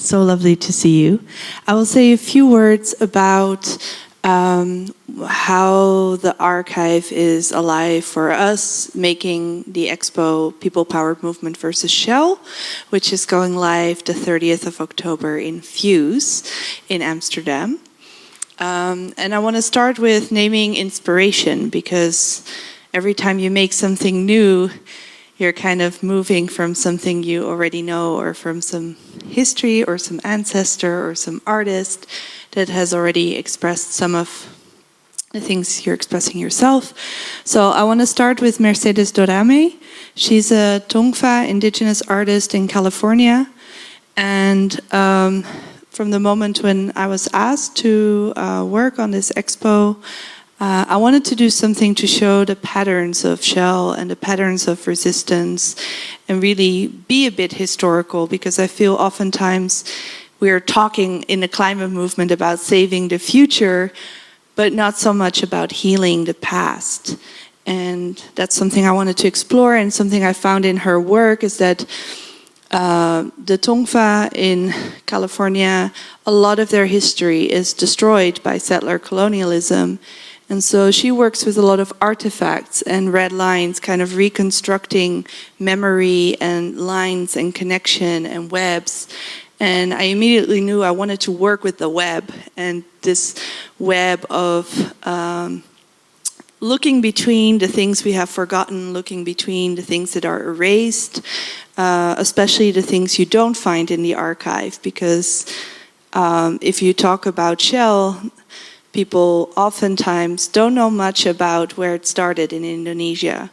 so lovely to see you. I will say a few words about how the archive is alive for us, making the expo People Powered Movement versus Shell, which is going live the 30th of October in Fuse in Amsterdam. And I want to start with naming inspiration, because every time you make something new, you're kind of moving from something you already know, or from some history or some ancestor or some artist that has already expressed some of the things you're expressing yourself. So I want to start with Mercedes Dorame. She's a Tongva indigenous artist in California. And from the moment when I was asked to work on this expo, I wanted to do something to show the patterns of shell and the patterns of resistance and really be a bit historical, because I feel oftentimes we're talking in the climate movement about saving the future, but not so much about healing the past. And that's something I wanted to explore, and something I found in her work is that the Tongva in California, a lot of their history is destroyed by settler colonialism. And so she works with a lot of artifacts and red lines, kind of reconstructing memory and lines and connection and webs. And I immediately knew I wanted to work with the web, and this web of looking between the things we have forgotten, looking between the things that are erased, especially the things you don't find in the archive, because if you talk about shell, people oftentimes don't know much about where it started in Indonesia.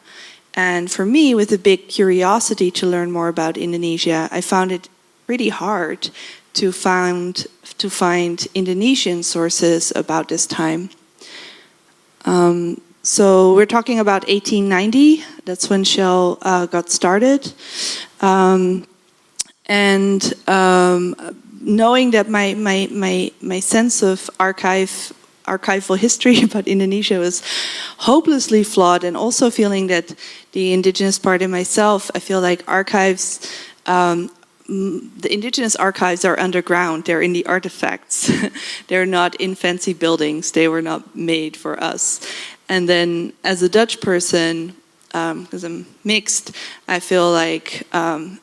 And for me, with a big curiosity to learn more about Indonesia, I found it really hard to find Indonesian sources about this time. So we're talking about 1890. That's when Shell got started. And knowing that my sense of archival history about Indonesia was hopelessly flawed, and also feeling that the indigenous part in myself, I feel like archives, the indigenous archives are underground. They're in the artifacts. They're not in fancy buildings. They were not made for us. And then as a Dutch person, because I'm mixed, I feel like I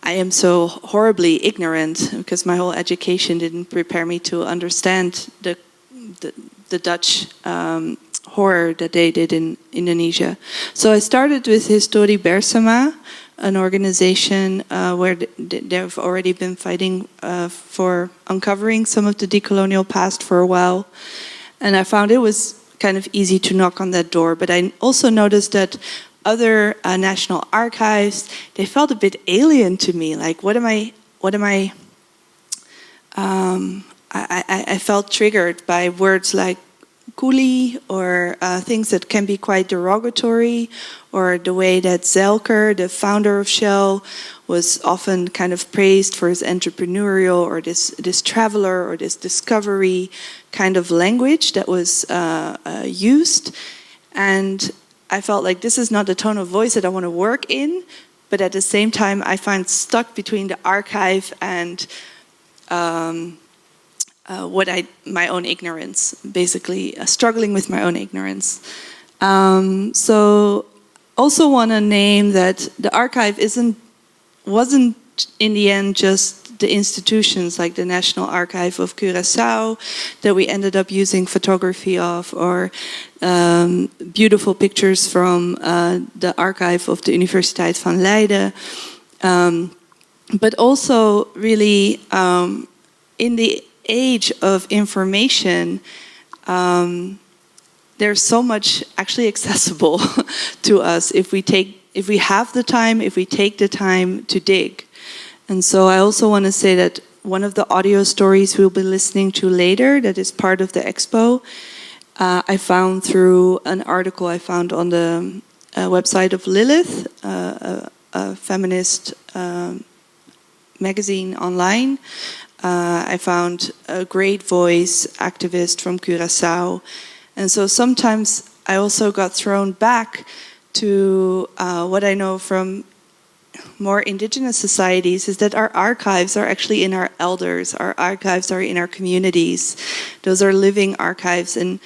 am so horribly ignorant, because my whole education didn't prepare me to understand the Dutch horror that they did in Indonesia. So I started with Histori Bersama, an organization where they've already been fighting for uncovering some of the decolonial past for a while. And I found it was kind of easy to knock on that door. But I also noticed that other national archives, they felt a bit alien to me. Like, I felt triggered by words like coolie, or things that can be quite derogatory, or the way that Zelker, the founder of Shell, was often kind of praised for his entrepreneurial, or this traveler, or this discovery kind of language that was used. And I felt like this is not the tone of voice that I want to work in, but at the same time I find stuck between the archive and my own ignorance, basically struggling with my own ignorance. So also want to name that the archive wasn't in the end just the institutions like the National Archive of Curaçao that we ended up using photography of, or beautiful pictures from the archive of the Universiteit van Leiden, but also really in the age of information, there's so much actually accessible to us if we have the time, if we take the time to dig. And so I also want to say that one of the audio stories we'll be listening to later, that is part of the expo, I found through an article I found on the website of Lilith, a feminist magazine online. I found a great voice activist from Curaçao. And so sometimes I also got thrown back to what I know from more indigenous societies is that our archives are actually in our elders. Our archives are in our communities. Those are living archives, and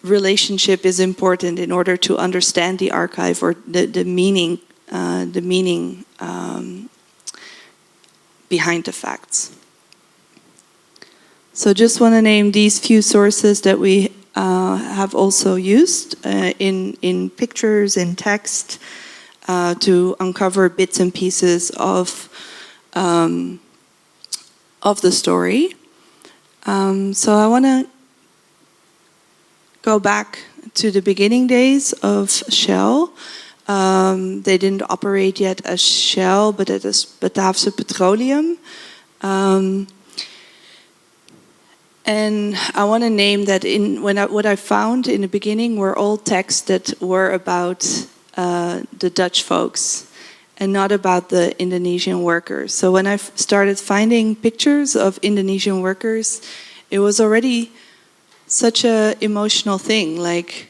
relationship is important in order to understand the archive or the meaning behind the facts. So just want to name these few sources that we have also used in pictures, in text, to uncover bits and pieces of the story. So I want to go back to the beginning days of Shell. They didn't operate yet as Shell, but as Bataafse Petroleum. And I want to name that what I found in the beginning were all texts that were about the Dutch folks and not about the Indonesian workers. So when I started finding pictures of Indonesian workers, it was already such an emotional thing, like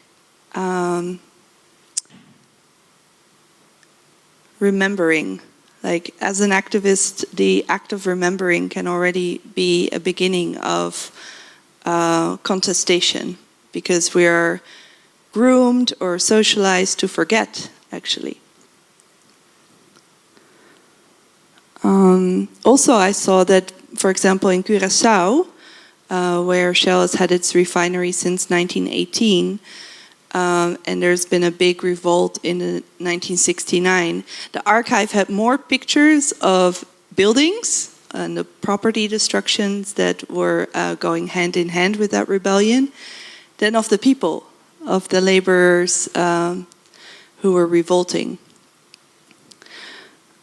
remembering. Like, as an activist, the act of remembering can already be a beginning of contestation, because we are groomed or socialized to forget, actually. Also, I saw that, for example, in Curaçao, where Shell has had its refinery since 1918, and there's been a big revolt in 1969. The archive had more pictures of buildings and the property destructions that were going hand in hand with that rebellion than of the people, of the laborers who were revolting.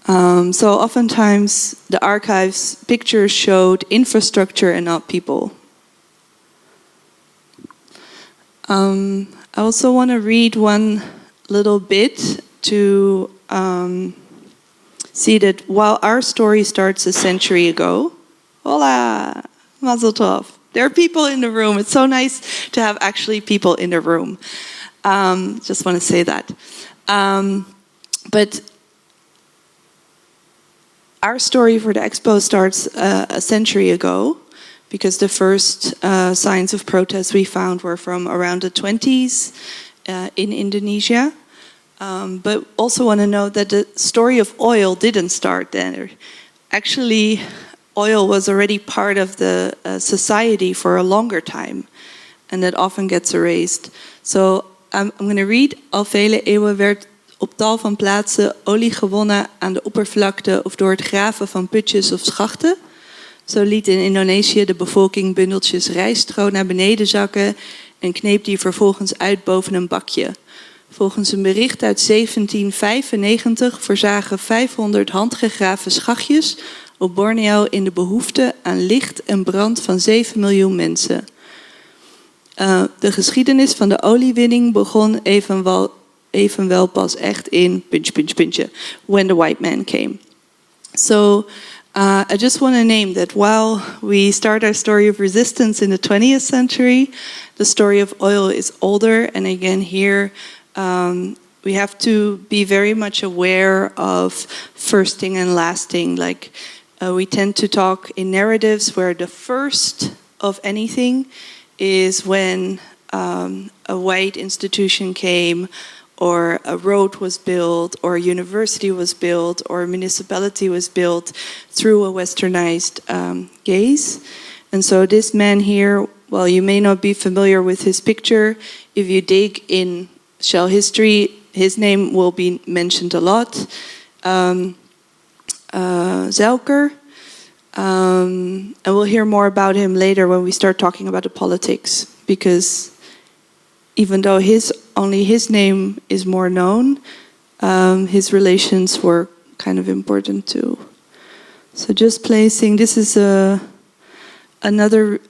So oftentimes the archive's pictures showed infrastructure and not people. I also want to read one little bit to see that while our story starts a century ago, hola, mazel tov. There are people in the room. It's so nice to have actually people in the room. Just want to say that. But our story for the expo starts a century ago, because the first signs of protest we found were from around the 20s in Indonesia. But also want to note that the story of oil didn't start then. Actually, oil was already part of the society for a longer time, and that often gets erased. So I'm going to read. Al vele eeuwen werd op tal van plaatsen olie gewonnen aan de oppervlakte of door het graven van putjes of schachten. Zo liet in Indonesië de bevolking bundeltjes rijststro naar beneden zakken en kneep die vervolgens uit boven een bakje. Volgens een bericht uit 1795 voorzagen 500 handgegraven schachtjes op Borneo in de behoefte aan licht en brand van 7 miljoen mensen. De geschiedenis van de oliewinning begon evenwel pas echt in puntje, when the white man came. So I just want to name that while we start our story of resistance in the 20th century, the story of oil is older. And again, here we have to be very much aware of firsting and lasting. Like we tend to talk in narratives where the first of anything is when a white institution came, or a road was built, or a university was built, or a municipality was built through a westernized gaze. And so this man here, well, you may not be familiar with his picture. If you dig in Shell history, his name will be mentioned a lot. Zelker. And we'll hear more about him later when we start talking about the politics, because even though only his name is more known, his relations were kind of important too. So just placing, this is another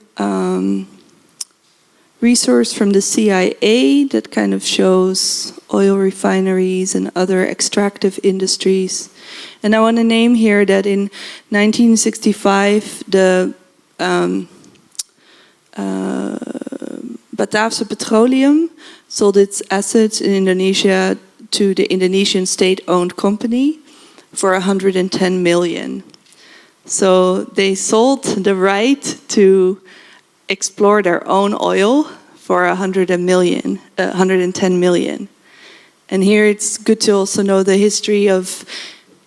resource from the CIA that kind of shows oil refineries and other extractive industries. And I want to name here that in 1965, the Bataafse Petroleum sold its assets in Indonesia to the Indonesian state-owned company. for 110 million. So they sold the right to explore their own oil for 110 million. And here it's good to also know the history of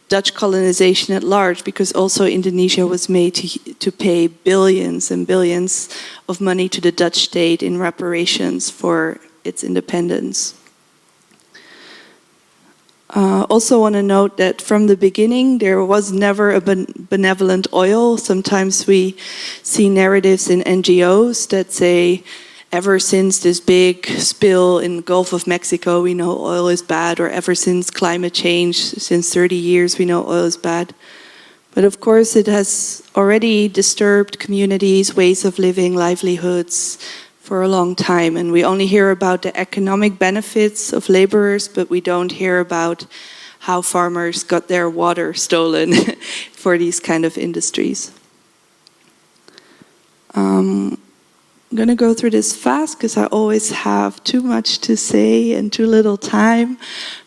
Dutch colonization at large, because also Indonesia was made to pay billions and billions of money to the Dutch state in reparations for its independence. Also want to note that from the beginning there was never a benevolent oil. Sometimes we see narratives in NGOs that say, ever since this big spill in the Gulf of Mexico, we know oil is bad, or ever since climate change, since 30 years, we know oil is bad. But of course, it has already disturbed communities, ways of living, livelihoods for a long time. And we only hear about the economic benefits of laborers, but we don't hear about how farmers got their water stolen for these kind of industries. I'm going to go through this fast because I always have too much to say and too little time.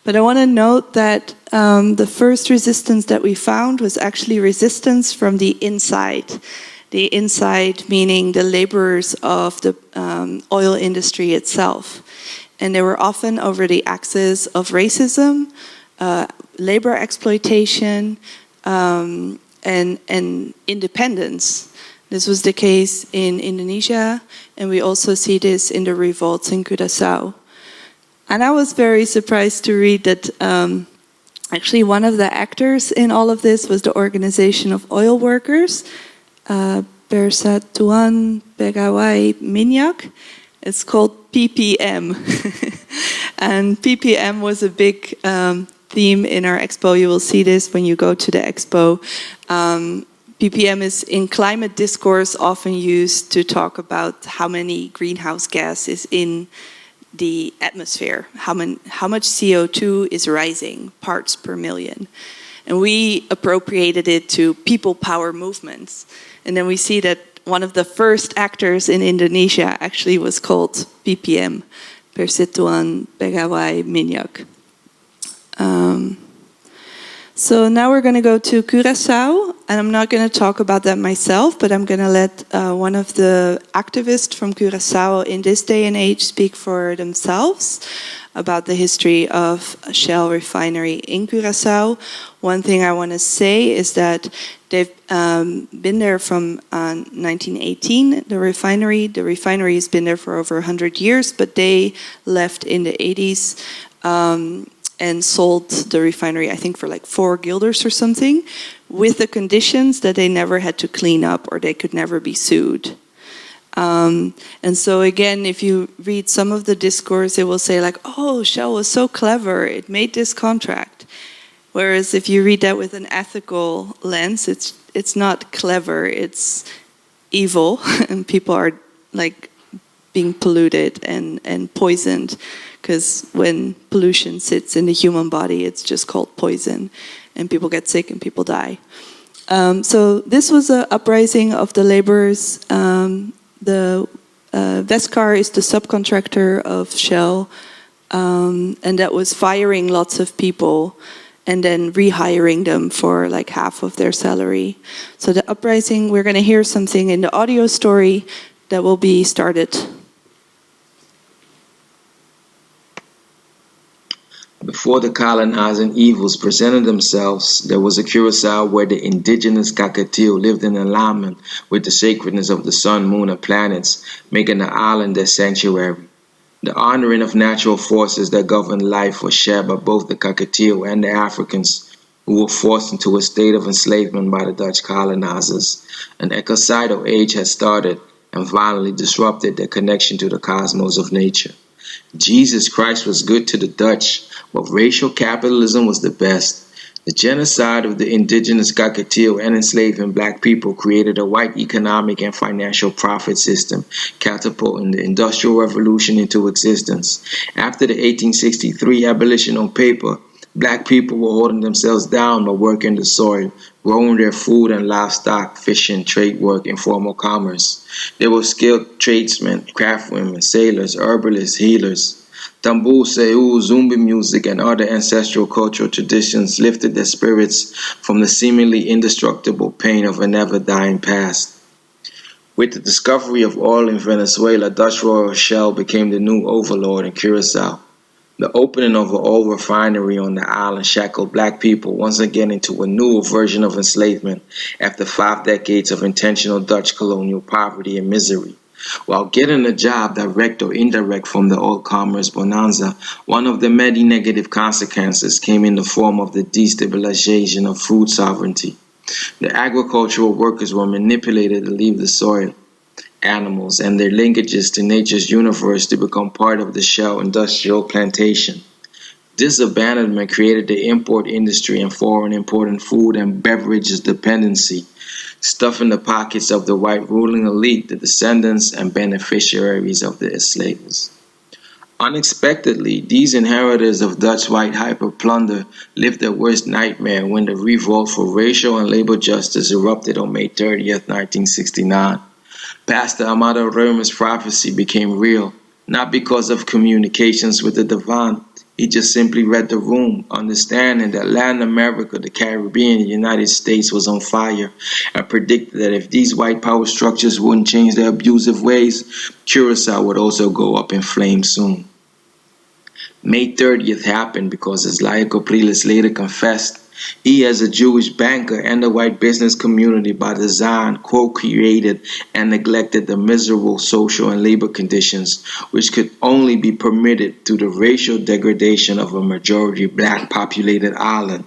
But I want to note that the first resistance that we found was actually resistance from the inside. The inside meaning the laborers of the oil industry itself. And they were often over the axis of racism, labor exploitation, and independence. This was the case in Indonesia, and we also see this in the revolts in Curaçao. And I was very surprised to read that actually one of the actors in all of this was the Organization of Oil Workers, Persatuan Pegawai Minyak. It's called PPM. And PPM was a big theme in our expo. You will see this when you go to the expo. PPM is in climate discourse often used to talk about how many greenhouse gas is in the atmosphere, how much CO2 is rising, parts per million. And we appropriated it to people power movements. And then we see that one of the first actors in Indonesia actually was called PPM, Persatuan Pegawai Minyak. So now we're going to go to Curaçao, and I'm not going to talk about that myself, but I'm going to let one of the activists from Curaçao in this day and age speak for themselves about the history of Shell refinery in Curaçao. One thing I want to say is that they've been there from 1918, the refinery. The refinery has been there for over 100 years, but they left in the 80s. And sold the refinery, I think, for like 4 guilders or something, with the conditions that they never had to clean up or they could never be sued. And so again, if you read some of the discourse, it will say like, oh, Shell was so clever, it made this contract. Whereas if you read that with an ethical lens, it's not clever, it's evil, and people are like being polluted and poisoned. Because when pollution sits in the human body, it's just called poison, and people get sick and people die. So this was an uprising of the laborers. The Vescar is the subcontractor of Shell, and that was firing lots of people and then rehiring them for like half of their salary. So the uprising, we're going to hear something in the audio story that will be started. Before the colonizing evils presented themselves, there was a Curaçao where the indigenous Kakatiao lived in alignment with the sacredness of the sun, moon, and planets, making the island their sanctuary. The honoring of natural forces that govern life was shared by both the Kakatiao and the Africans, who were forced into a state of enslavement by the Dutch colonizers. An ecocidal age had started and violently disrupted their connection to the cosmos of nature. Jesus Christ was good to the Dutch, but racial capitalism was the best. The genocide of the indigenous Kakatiao and enslaving black people created a white economic and financial profit system, catapulting the Industrial Revolution into existence. After the 1863 abolition on paper, black people were holding themselves down by working the soil, growing their food and livestock, fishing, trade work, and formal commerce. They were skilled tradesmen, craftwomen, sailors, herbalists, healers. Tambour, Seou, Zumbi music, and other ancestral cultural traditions lifted their spirits from the seemingly indestructible pain of a never-dying past. With the discovery of oil in Venezuela, Dutch Royal Shell became the new overlord in Curaçao. The opening of an oil refinery on the island shackled black people once again into a new version of enslavement after 5 decades of intentional Dutch colonial poverty and misery. While getting a job, direct or indirect, from the oil commerce bonanza, one of the many negative consequences came in the form of the destabilization of food sovereignty. The agricultural workers were manipulated to leave the soil, animals, and their linkages to nature's universe to become part of the Shell industrial plantation. This abandonment created the import industry and foreign important food and beverages dependency, stuffing the pockets of the white ruling elite, the descendants and beneficiaries of the enslavers. Unexpectedly, these inheritors of Dutch white hyper-plunder lived their worst nightmare when the revolt for racial and labor justice erupted on May 30th, 1969. Pastor Amado Reumer's prophecy became real, not because of communications with the divine. He just simply read the room, understanding that Latin America, the Caribbean, and the United States was on fire, and predicted that if these white power structures wouldn't change their abusive ways, Curaçao would also go up in flames soon. May 30th happened because, as Laia Capriles later confessed, he, as a Jewish banker and the white business community by design, co-created and neglected the miserable social and labor conditions which could only be permitted through the racial degradation of a majority black populated island.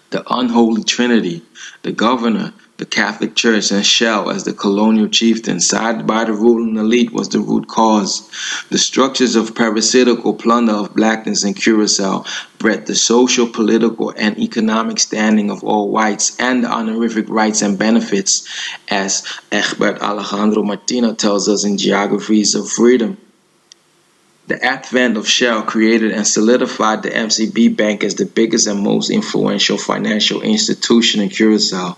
The unholy trinity, the governor, the Catholic Church, and Shell as the colonial chieftain, sided by the ruling elite, was the root cause. The structures of parasitical plunder of blackness in Curaçao bred the social, political, and economic standing of all whites and the honorific rights and benefits, as Egbert Alejandro Martino tells us in Geographies of Freedom. The advent of Shell created and solidified the MCB Bank as the biggest and most influential financial institution in Curaçao.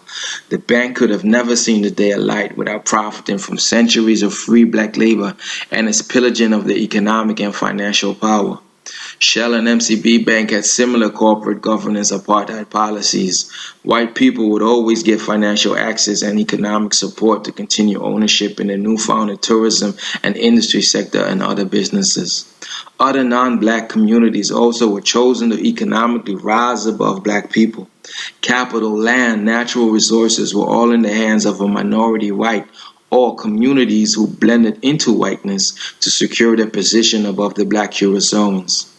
The bank could have never seen the day of light without profiting from centuries of free black labor and its pillaging of the economic and financial power. Shell and MCB Bank had similar corporate governance apartheid policies. White people would always get financial access and economic support to continue ownership in the newfound tourism and industry sector and other businesses. Other non-black communities also were chosen to economically rise above black people. Capital, land, natural resources were all in the hands of a minority white, or communities who blended into whiteness to secure their position above the black Curaçaoans.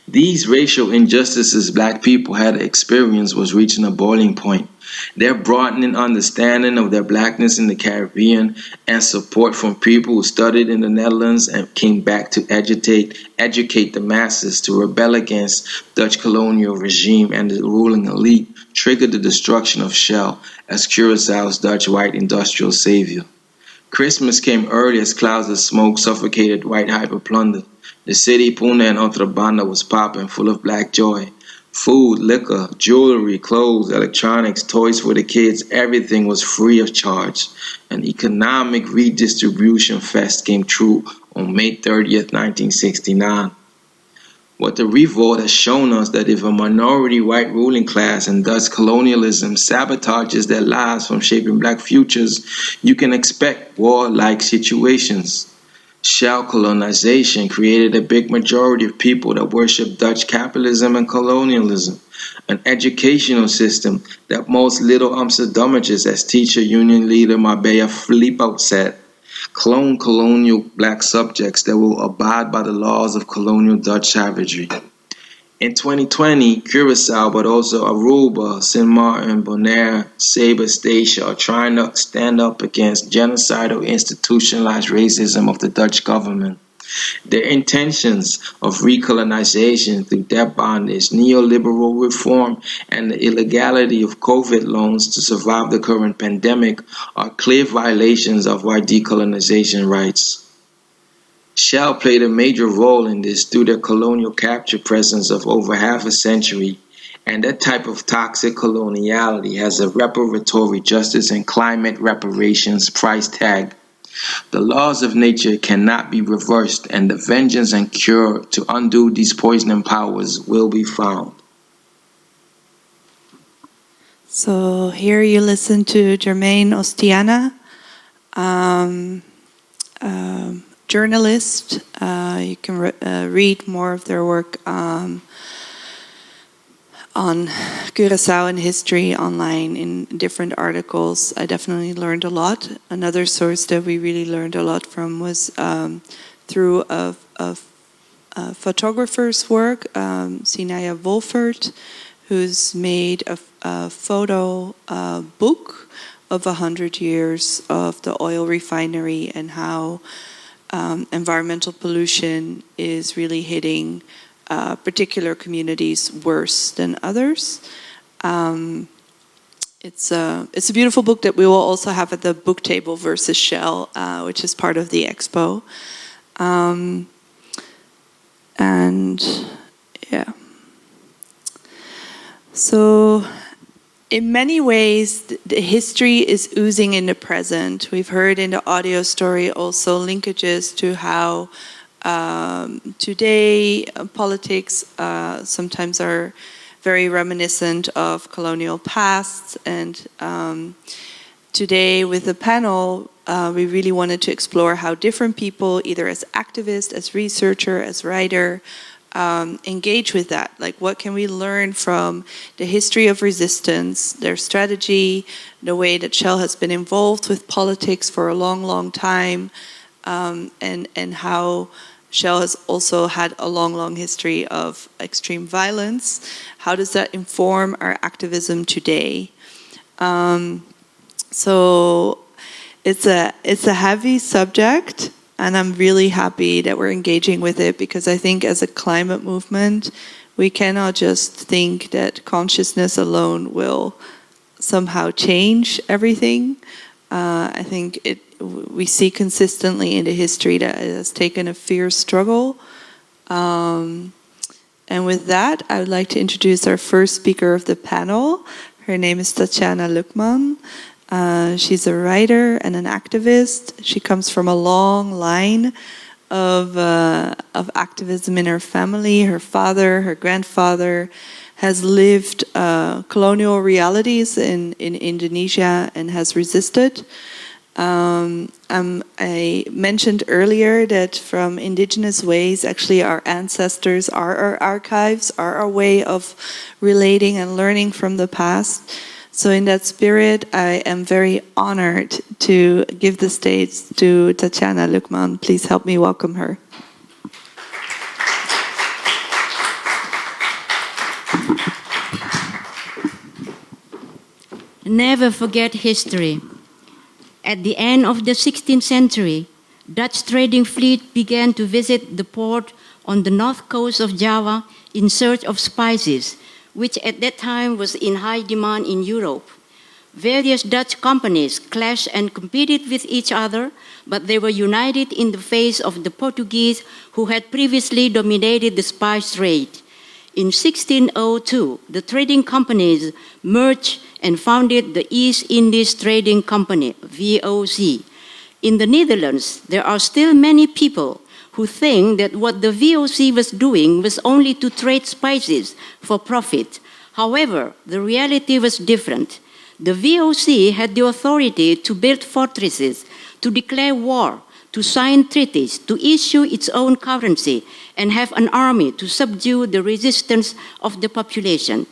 These racial injustices black people had experienced was reaching a boiling point. Their broadening understanding of their blackness in the Caribbean and support from people who studied in the Netherlands and came back to educate the masses to rebel against Dutch colonial regime and the ruling elite triggered the destruction of Shell as Curaçao's Dutch white industrial savior. Christmas came early as clouds of smoke suffocated white hyperplunder. The city, Puna and Otra Banda, was popping, full of black joy. Food, liquor, jewelry, clothes, electronics, toys for the kids, everything was free of charge. An economic redistribution fest came true on May 30th, 1969. What the revolt has shown us that if a minority white ruling class and Dutch colonialism sabotages their lives from shaping black futures, you can expect war-like situations. Shell colonization created a big majority of people that worship Dutch capitalism and colonialism, an educational system that most little Amsterdammers, as teacher union leader Marbella Filippo said, clone colonial black subjects that will abide by the laws of colonial Dutch savagery. In 2020, Curaçao, but also Aruba, Saint Martin, Bonaire, Saba, Statia are trying to stand up against genocidal institutionalized racism of the Dutch government. Their intentions of recolonization through debt bondage, neoliberal reform, and the illegality of COVID loans to survive the current pandemic are clear violations of our decolonization rights. Shell played a major role in this through their colonial capture presence of over half a century, and that type of toxic coloniality has a reparatory justice and climate reparations price tag. The laws of nature cannot be reversed, and the vengeance and cure to undo these poisoning powers will be found. So here you listen to Germaine Ostiana, journalist. You can read more of their work on Curaçao and history online in different articles. I definitely learned a lot. Another source that we really learned a lot from was through a photographer's work, Sinaya Wolfert, who's made a photo book of 100 years of the oil refinery and how environmental pollution is really hitting particular communities worse than others. It's a beautiful book that we will also have at the book table versus Shell, which is part of the expo. And yeah. So in many ways, the history is oozing in the present. We've heard in the audio story also linkages to how today politics sometimes are very reminiscent of colonial pasts. And today with the panel, we really wanted to explore how different people, either as activists, as researcher, as writer, engage with that. Like, what can we learn from the history of resistance, their strategy, the way that Shell has been involved with politics for a long, long time, and how Shell has also had a long, long history of extreme violence. How does that inform our activism today? So it's a heavy subject. And I'm really happy that we're engaging with it, because I think as a climate movement, we cannot just think that consciousness alone will somehow change everything. I think we see consistently in the history that it has taken a fierce struggle. And with that, I would like to introduce our first speaker of the panel. Her name is Tatyana Lookman. She's a writer and an activist. She comes from a long line of activism in her family. Her father, her grandfather, has lived colonial realities in Indonesia and has resisted. I mentioned earlier that from indigenous ways, actually our ancestors are our archives, are our way of relating and learning from the past. So in that spirit, I am very honored to give the stage to Tatiana Lukman. Please help me welcome her. Never forget history. At the end of the 16th century, Dutch trading fleet began to visit the port on the north coast of Java in search of spices, which at that time was in high demand in Europe. Various Dutch companies clashed and competed with each other, but they were united in the face of the Portuguese, who had previously dominated the spice trade. In 1602, the trading companies merged and founded the East Indies Trading Company, VOC. In the Netherlands, there are still many people who think that what the VOC was doing was only to trade spices for profit. However, the reality was different. The VOC had the authority to build fortresses, to declare war, to sign treaties, to issue its own currency, and have an army to subdue the resistance of the population.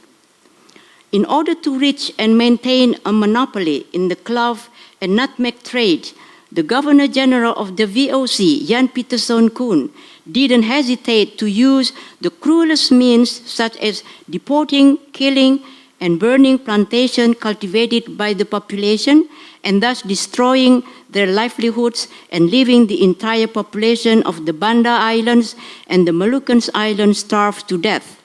In order to reach and maintain a monopoly in the clove and nutmeg trade, the Governor General of the VOC, Jan Pieterszoon Koen, didn't hesitate to use the cruelest means, such as deporting, killing, and burning plantations cultivated by the population, and thus destroying their livelihoods and leaving the entire population of the Banda Islands and the Moluccan Islands starved to death.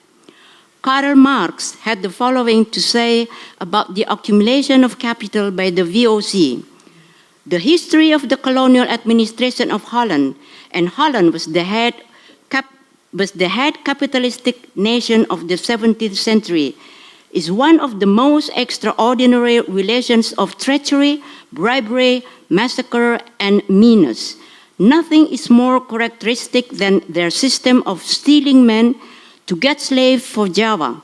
Karl Marx had the following to say about the accumulation of capital by the VOC. The history of the colonial administration of Holland, and Holland was the head capitalistic nation of the 17th century, is one of the most extraordinary relations of treachery, bribery, massacre, and meanness. Nothing is more characteristic than their system of stealing men to get slaves for Java.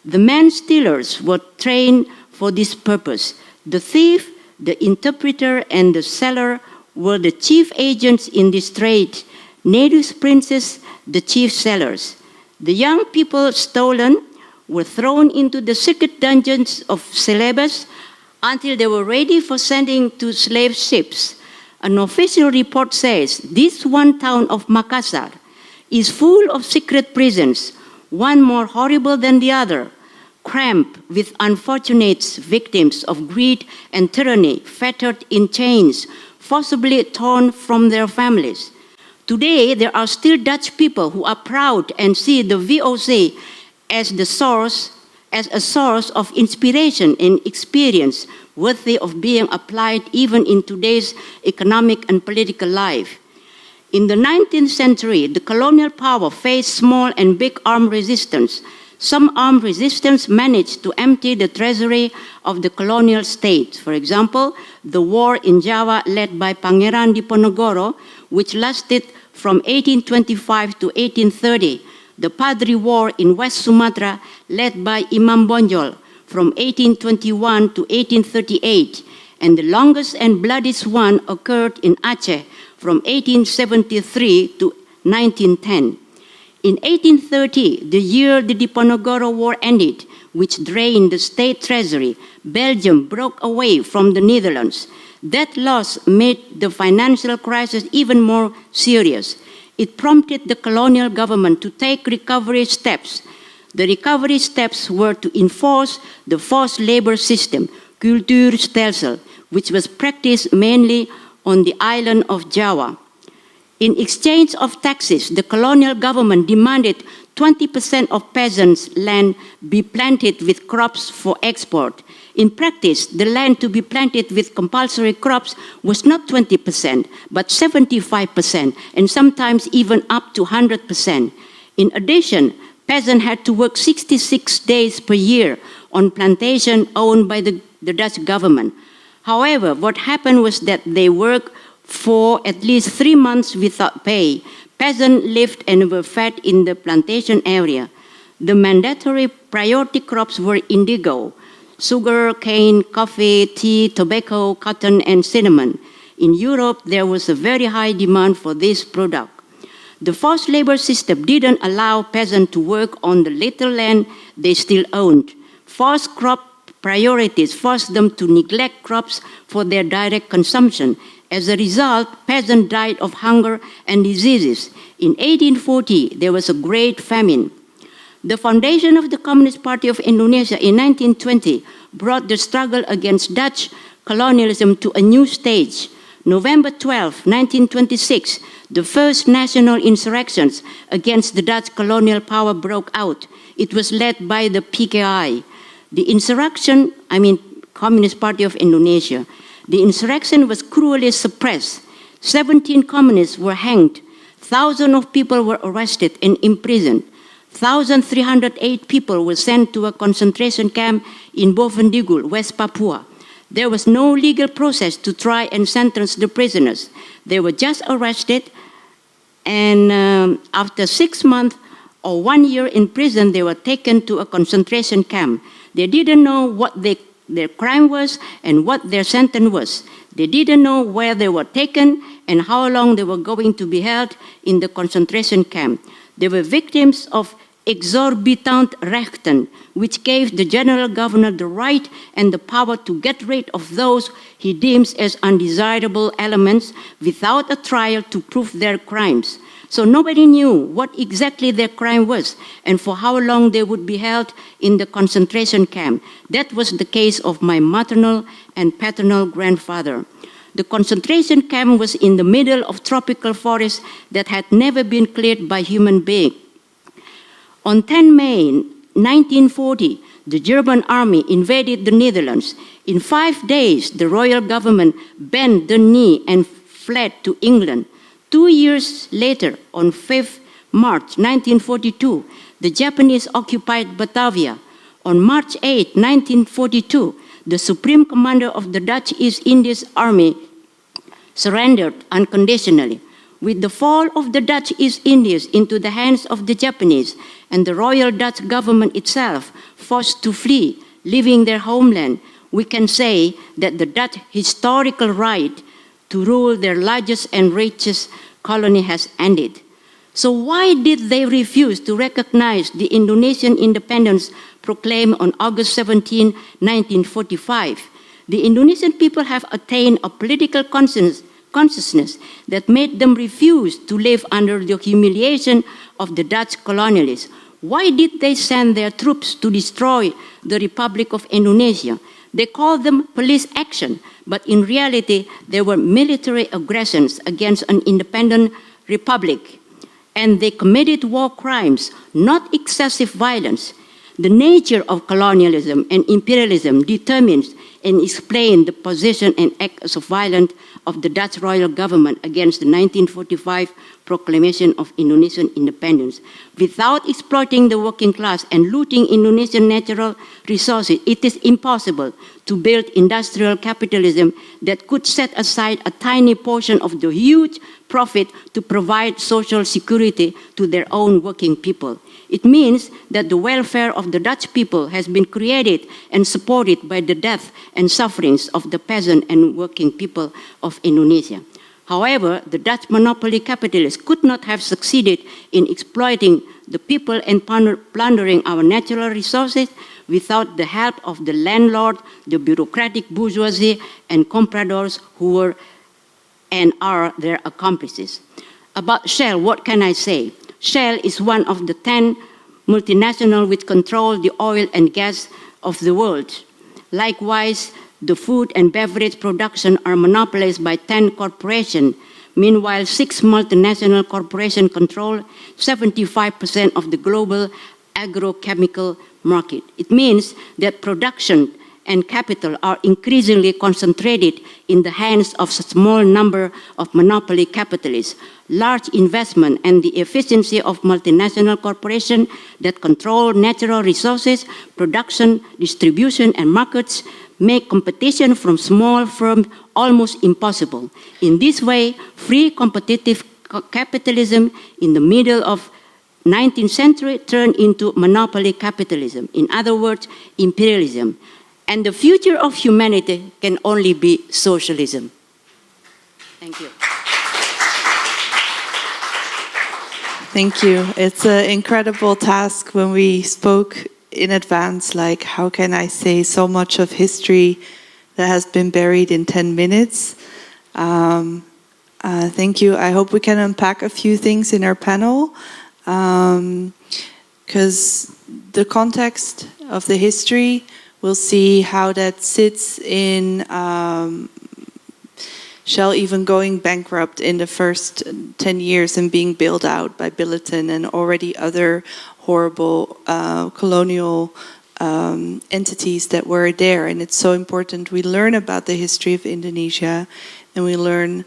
The men stealers were trained for this purpose. The thief, the interpreter, and the seller were the chief agents in this trade. Native princes, the chief sellers. The young people stolen were thrown into the secret dungeons of Celebes until they were ready for sending to slave ships. An official report says this one town of Makassar is full of secret prisons, one more horrible than the other, cramped with unfortunate victims of greed and tyranny, fettered in chains, forcibly torn from their families. Today, there are still Dutch people who are proud and see the VOC as a source of inspiration and experience worthy of being applied even in today's economic and political life. In the 19th century, the colonial power faced small and big armed resistance. Some armed resistance managed to empty the treasury of the colonial state. For example, the war in Java led by Pangeran Diponegoro, which lasted from 1825 to 1830. The Padri War in West Sumatra, led by Imam Bonjol, from 1821 to 1838, and the longest and bloodiest one occurred in Aceh from 1873 to 1910. In 1830, the year the Diponegoro War ended, which drained the state treasury, Belgium broke away from the Netherlands. That loss made the financial crisis even more serious. It prompted the colonial government to take recovery steps. The recovery steps were to enforce the forced labor system, cultuurstelsel, which was practiced mainly on the island of Java. In exchange of taxes, the colonial government demanded 20% of peasants' land be planted with crops for export. In practice, the land to be planted with compulsory crops was not 20%, but 75%, and sometimes even up to 100%. In addition, peasants had to work 66 days per year on plantation owned by the Dutch government. However, what happened was that they worked for at least 3 months without pay. Peasants lived and were fed in the plantation area. The mandatory priority crops were indigo, sugar, cane, coffee, tea, tobacco, cotton, and cinnamon. In Europe, there was a very high demand for this product. The forced labor system didn't allow peasants to work on the little land they still owned. Forced crop priorities forced them to neglect crops for their direct consumption. As a result, peasants died of hunger and diseases. In 1840, there was a great famine. The foundation of the Communist Party of Indonesia in 1920 brought the struggle against Dutch colonialism to a new stage. November 12, 1926, the first national insurrections against the Dutch colonial power broke out. It was led by the PKI. Communist Party of Indonesia. The insurrection was cruelly suppressed. 17 communists were hanged. Thousands of people were arrested and imprisoned. 1,308 people were sent to a concentration camp in Bovendigul, West Papua. There was no legal process to try and sentence the prisoners. They were just arrested, and after 6 months or 1 year in prison, they were taken to a concentration camp. They didn't know what their crime was and what their sentence was. They didn't know where they were taken and how long they were going to be held in the concentration camp. They were victims of exorbitant rechten, which gave the general governor the right and the power to get rid of those he deems as undesirable elements without a trial to prove their crimes. So nobody knew what exactly their crime was and for how long they would be held in the concentration camp. That was the case of my maternal and paternal grandfather. The concentration camp was in the middle of tropical forests that had never been cleared by human beings. On 10 May 1940, the German army invaded the Netherlands. In 5 days, the royal government bent the knee and fled to England. 2 years later, on 5th March 1942, the Japanese occupied Batavia. On March 8, 1942, the Supreme Commander of the Dutch East Indies Army surrendered unconditionally. With the fall of the Dutch East Indies into the hands of the Japanese and the Royal Dutch government itself forced to flee, leaving their homeland, we can say that the Dutch historical right to rule their largest and richest colony has ended. So why did they refuse to recognize the Indonesian independence proclaimed on August 17, 1945? The Indonesian people have attained a political consciousness that made them refuse to live under the humiliation of the Dutch colonialists. Why did they send their troops to destroy the Republic of Indonesia? They called them police action, but in reality, they were military aggressions against an independent republic. And they committed war crimes, not excessive violence. The nature of colonialism and imperialism determines and explains the position and acts of violence of the Dutch royal government against the 1945 proclamation of Indonesian independence. Without exploiting the working class and looting Indonesian natural resources, it is impossible to build industrial capitalism that could set aside a tiny portion of the huge profit to provide social security to their own working people. It means that the welfare of the Dutch people has been created and supported by the death and sufferings of the peasant and working people of Indonesia. However, the Dutch monopoly capitalists could not have succeeded in exploiting the people and plundering our natural resources without the help of the landlord, the bureaucratic bourgeoisie, and compradors who were and are their accomplices. About Shell, what can I say? Shell is one of the 10 multinationals which control the oil and gas of the world. Likewise, the food and beverage production are monopolized by 10 corporations. Meanwhile, 6 multinational corporations control 75% of the global agrochemical market. It means that production and capital are increasingly concentrated in the hands of a small number of monopoly capitalists. Large investment and the efficiency of multinational corporations that control natural resources, production, distribution, and markets make competition from small firms almost impossible. In this way, free competitive capitalism in the middle of 19th century turned into monopoly capitalism. In other words, imperialism. And the future of humanity can only be socialism. Thank you. Thank you. It's an incredible task when we spoke in advance, like how can I say so much of history that has been buried in 10 minutes? Thank you. I hope we can unpack a few things in our panel, because the context of the history, we'll see how that sits in Shell even going bankrupt in the first 10 years and being bailed out by Billiton and already other horrible colonial entities that were there. And it's so important we learn about the history of Indonesia, and we learn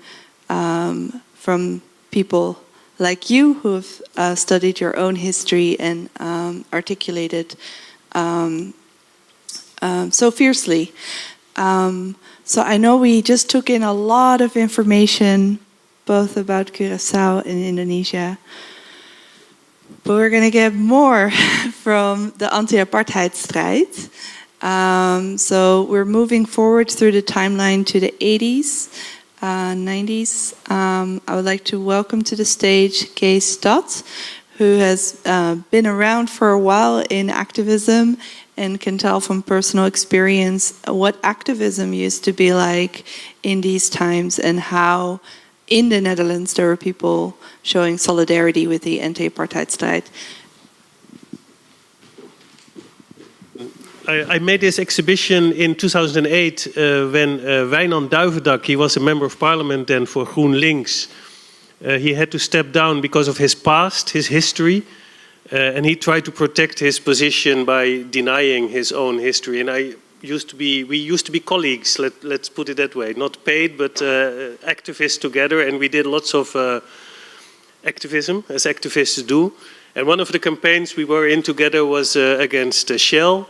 from people like you who have studied your own history and articulated so fiercely. So I know we just took in a lot of information, both about Curaçao and Indonesia, but we're going to get more from the anti-apartheid strijd. So we're moving forward through the timeline to the 80s, 90s. I would like to welcome to the stage Kees Stad, who has been around for a while in activism and can tell from personal experience what activism used to be like in these times and how in the Netherlands there were people showing solidarity with the anti-apartheid strijd. I made this exhibition in 2008 when Wijnand Duivendak, he was a member of parliament then for GroenLinks. He had to step down because of his past, his history. And he tried to protect his position by denying his own history. And we used to be colleagues, let's put it that way. Not paid, but activists together. And we did lots of activism, as activists do. And one of the campaigns we were in together was against Shell.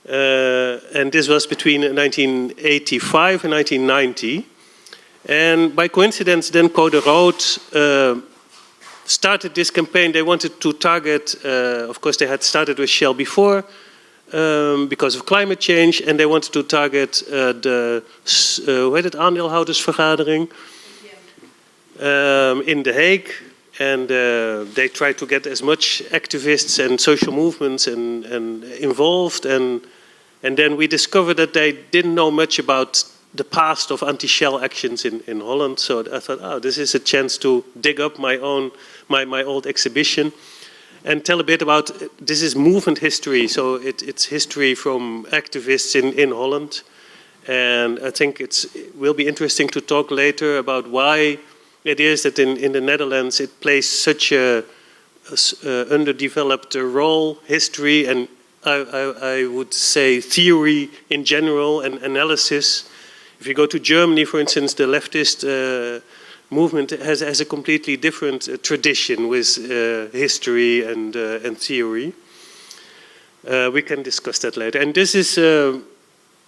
And this was between 1985 and 1990. And by coincidence, then Code Rood started this campaign. They wanted to target, of course, they had started with Shell before because of climate change, and they wanted to target hoe heet het, aandeelhoudersvergadering in The Hague. And they tried to get as much activists and social movements and involved. And then we discovered that they didn't know much about the past of anti-Shell actions in Holland. So I thought, oh, this is a chance to dig up my old exhibition and tell a bit about, this is movement history. So it's history from activists in Holland. And I think it will be interesting to talk later about why it is that in the Netherlands it plays such a underdeveloped role, history, and I would say theory in general and analysis. If you go to Germany, for instance, the leftist movement has a completely different tradition with history and theory. We can discuss that later. And this is,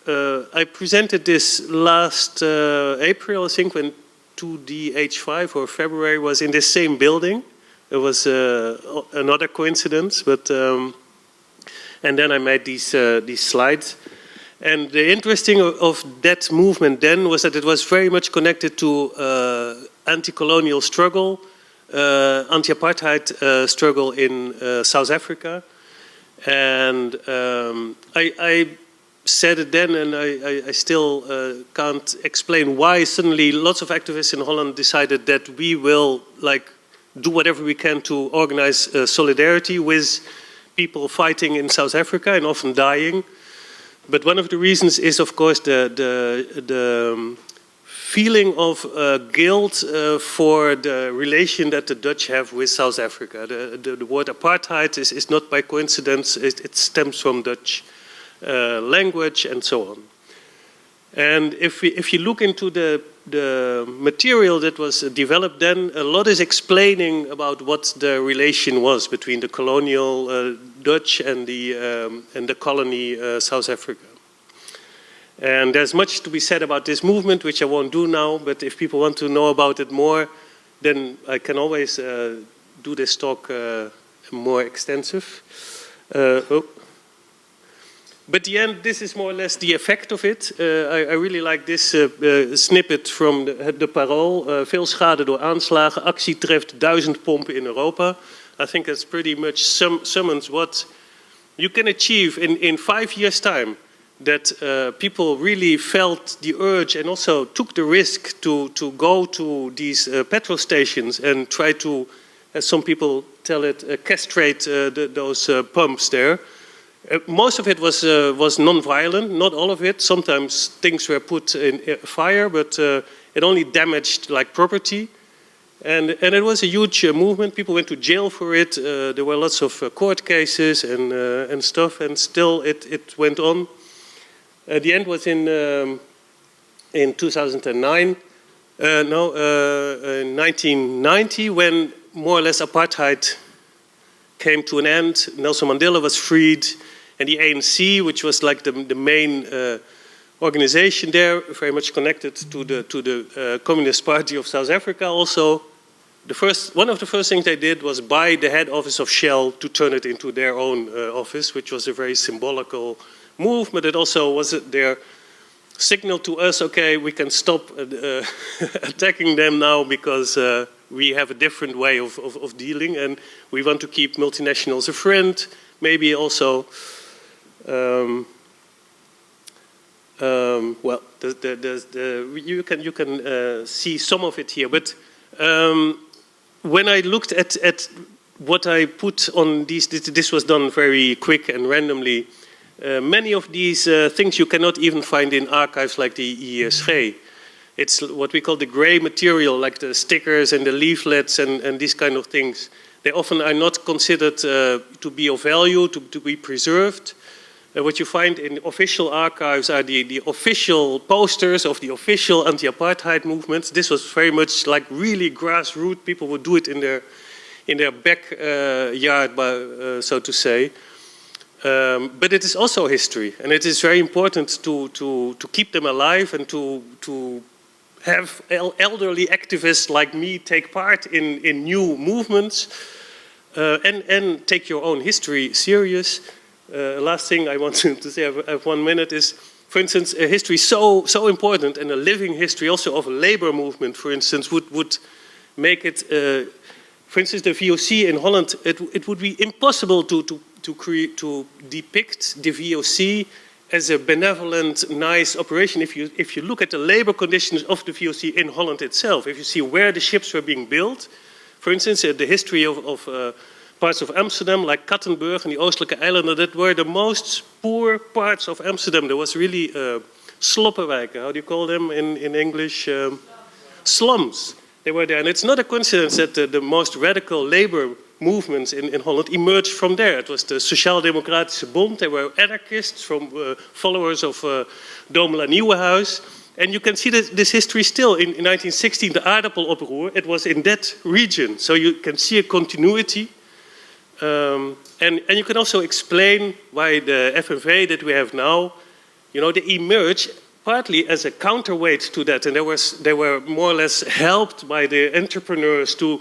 I presented this last April, I think, when 2DH5 or February was in this same building. It was another coincidence, but and then I made these slides. And the interesting of that movement then was that it was very much connected to anti-colonial struggle, anti-apartheid struggle in South Africa. And I said it then, and I still can't explain why suddenly lots of activists in Holland decided that we will do whatever we can to organize solidarity with people fighting in South Africa and often dying. But one of the reasons is, of course, the feeling of guilt for the relation that the Dutch have with South Africa. The word apartheid is not by coincidence. It stems from Dutch language and so on. And if you look into the material that was developed then, a lot is explaining about what the relation was between the colonial Dutch and the colony South Africa. And there's much to be said about this movement, which I won't do now, but if people want to know about it more, then I can always do this talk more extensive. But the end, this is more or less the effect of it. I really like this snippet from de Parool. Veel schade door aanslagen. Actie treft 1000 pompen in Europa. I think that's pretty much summons what you can achieve in 5 years' time. That people really felt the urge and also took the risk to go to these petrol stations and try to, as some people tell it, castrate those pumps there. Most of it was non-violent, not all of it. Sometimes things were put in fire, but it only damaged property. And it was a huge movement. People went to jail for it. There were lots of court cases and stuff, and still it went on. The end was in 2009. In 1990, when more or less apartheid came to an end. Nelson Mandela was freed, and the ANC, which was the main organization there, very much connected to the Communist Party of South Africa also. One of the first things they did was buy the head office of Shell to turn it into their own office, which was a very symbolical move, but it also was their signal to us, okay, we can stop attacking them now because we have a different way of dealing, and we want to keep multinationals a friend, maybe also, well, you can see some of it here, but when I looked at what I put on these, this was done very quick and randomly. Many of these things you cannot even find in archives like the IESG. It's what we call the gray material, like the stickers and the leaflets and these kind of things. They often are not considered to be of value, to be preserved. What you find in official archives are the official posters of the official anti-apartheid movements. This was very much really grassroots. People would do it in their backyard, so to say. But it is also history, and it is very important to keep them alive and to have elderly activists like me take part in new movements and take your own history serious. Last thing I want to say, I have 1 minute, is, for instance, a history so important, and a living history also of a labor movement, for instance, would make it, for instance, the VOC in Holland, it would be impossible to depict the VOC as a benevolent, nice operation if you look at the labor conditions of the VOC in Holland itself. If you see where the ships were being built, for instance, the history of parts of Amsterdam, like Kattenburg and the Oostelijke Eilanden, that were the most poor parts of Amsterdam. There was really sloppenwijken, how do you call them in English? Slums. They were there, and it's not a coincidence that the most radical labor movements in Holland emerged from there. It was the Sociaal-Democratische Bond. They were anarchists from followers of Domela Nieuwenhuis. And you can see this history still. In 1916, the aardappeloproer, it was in that region. So you can see a continuity. And you can also explain why the FNV that we have now, they emerge partly as a counterweight to that. And they were more or less helped by the entrepreneurs to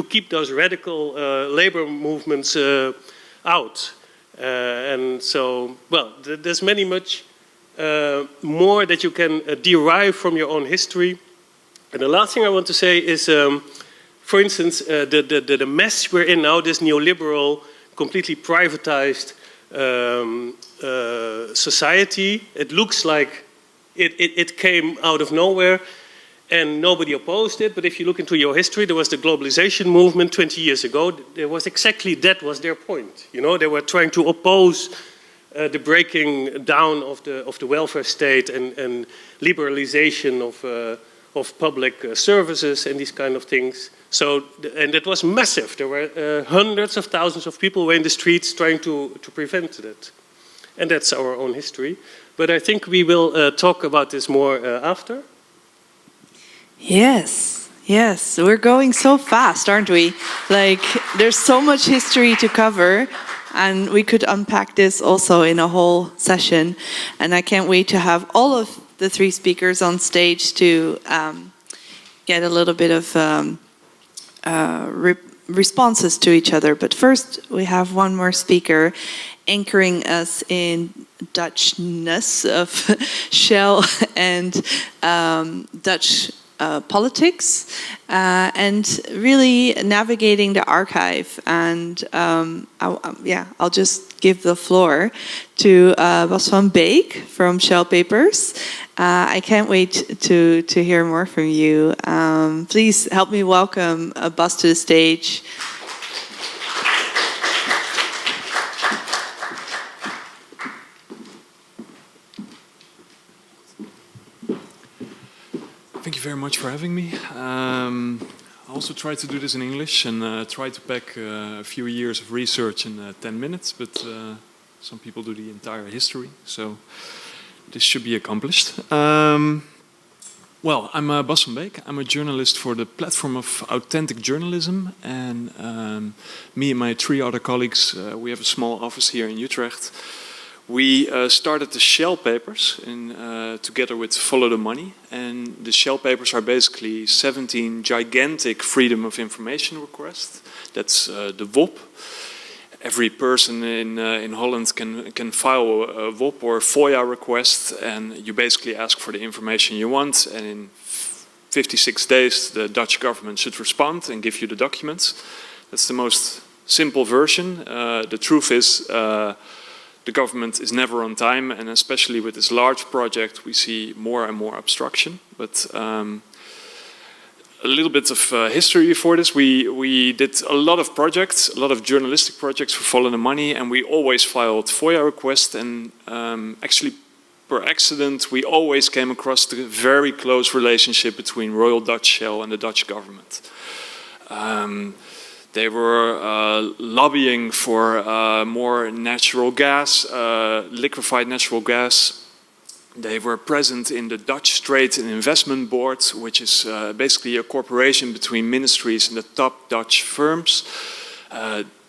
keep those radical labor movements out. And so, well, there's much more that you can derive from your own history. And the last thing I want to say is, for instance, the mess we're in now, this neoliberal, completely privatized society. It looks like it came out of nowhere and nobody opposed it. But if you look into your history, there was the globalization movement 20 years ago. There was exactly that was their point. They were trying to oppose the breaking down of the welfare state and liberalization of public services and these kind of things. So, and it was massive. There were hundreds of thousands of people were in the streets trying to prevent that. And that's our own history. But I think we will talk about this more after. Yes, we're going so fast, aren't we? Like, there's so much history to cover, and we could unpack this also in a whole session. And I can't wait to have all of the three speakers on stage to get a little bit of responses to each other. But first, we have one more speaker anchoring us in Dutchness of Shell and Dutch politics, and really navigating the archive. And I'll just give the floor to Bas van Beek from Shell Papers. I can't wait to hear more from you. Please help me welcome Bas to the stage. Thank you very much for having me. I also tried to do this in English and tried to pack a few years of research in 10 minutes, but some people do the entire history, so this should be accomplished. Well, I'm Bas van Beek. I'm a journalist for the platform of Authentic Journalism, and me and my 3 other colleagues, we have a small office here in Utrecht. We started the Shell Papers together with Follow the Money, and the Shell Papers are basically 17 gigantic freedom of information requests. That's the WOP. Every person in Holland can file a WOP or a FOIA request, and you basically ask for the information you want, and in 56 days the Dutch government should respond and give you the documents. That's the most simple version. The truth is, the government is never on time, and especially with this large project, we see more and more obstruction. But a little bit of history before this. We did a lot of projects, a lot of journalistic projects for Follow the Money, and we always filed FOIA requests. And actually, per accident, we always came across the very close relationship between Royal Dutch Shell and the Dutch government. They were lobbying for more natural gas, liquefied natural gas. They were present in the Dutch Trade and Investment Board, which is basically a corporation between ministries and the top Dutch firms.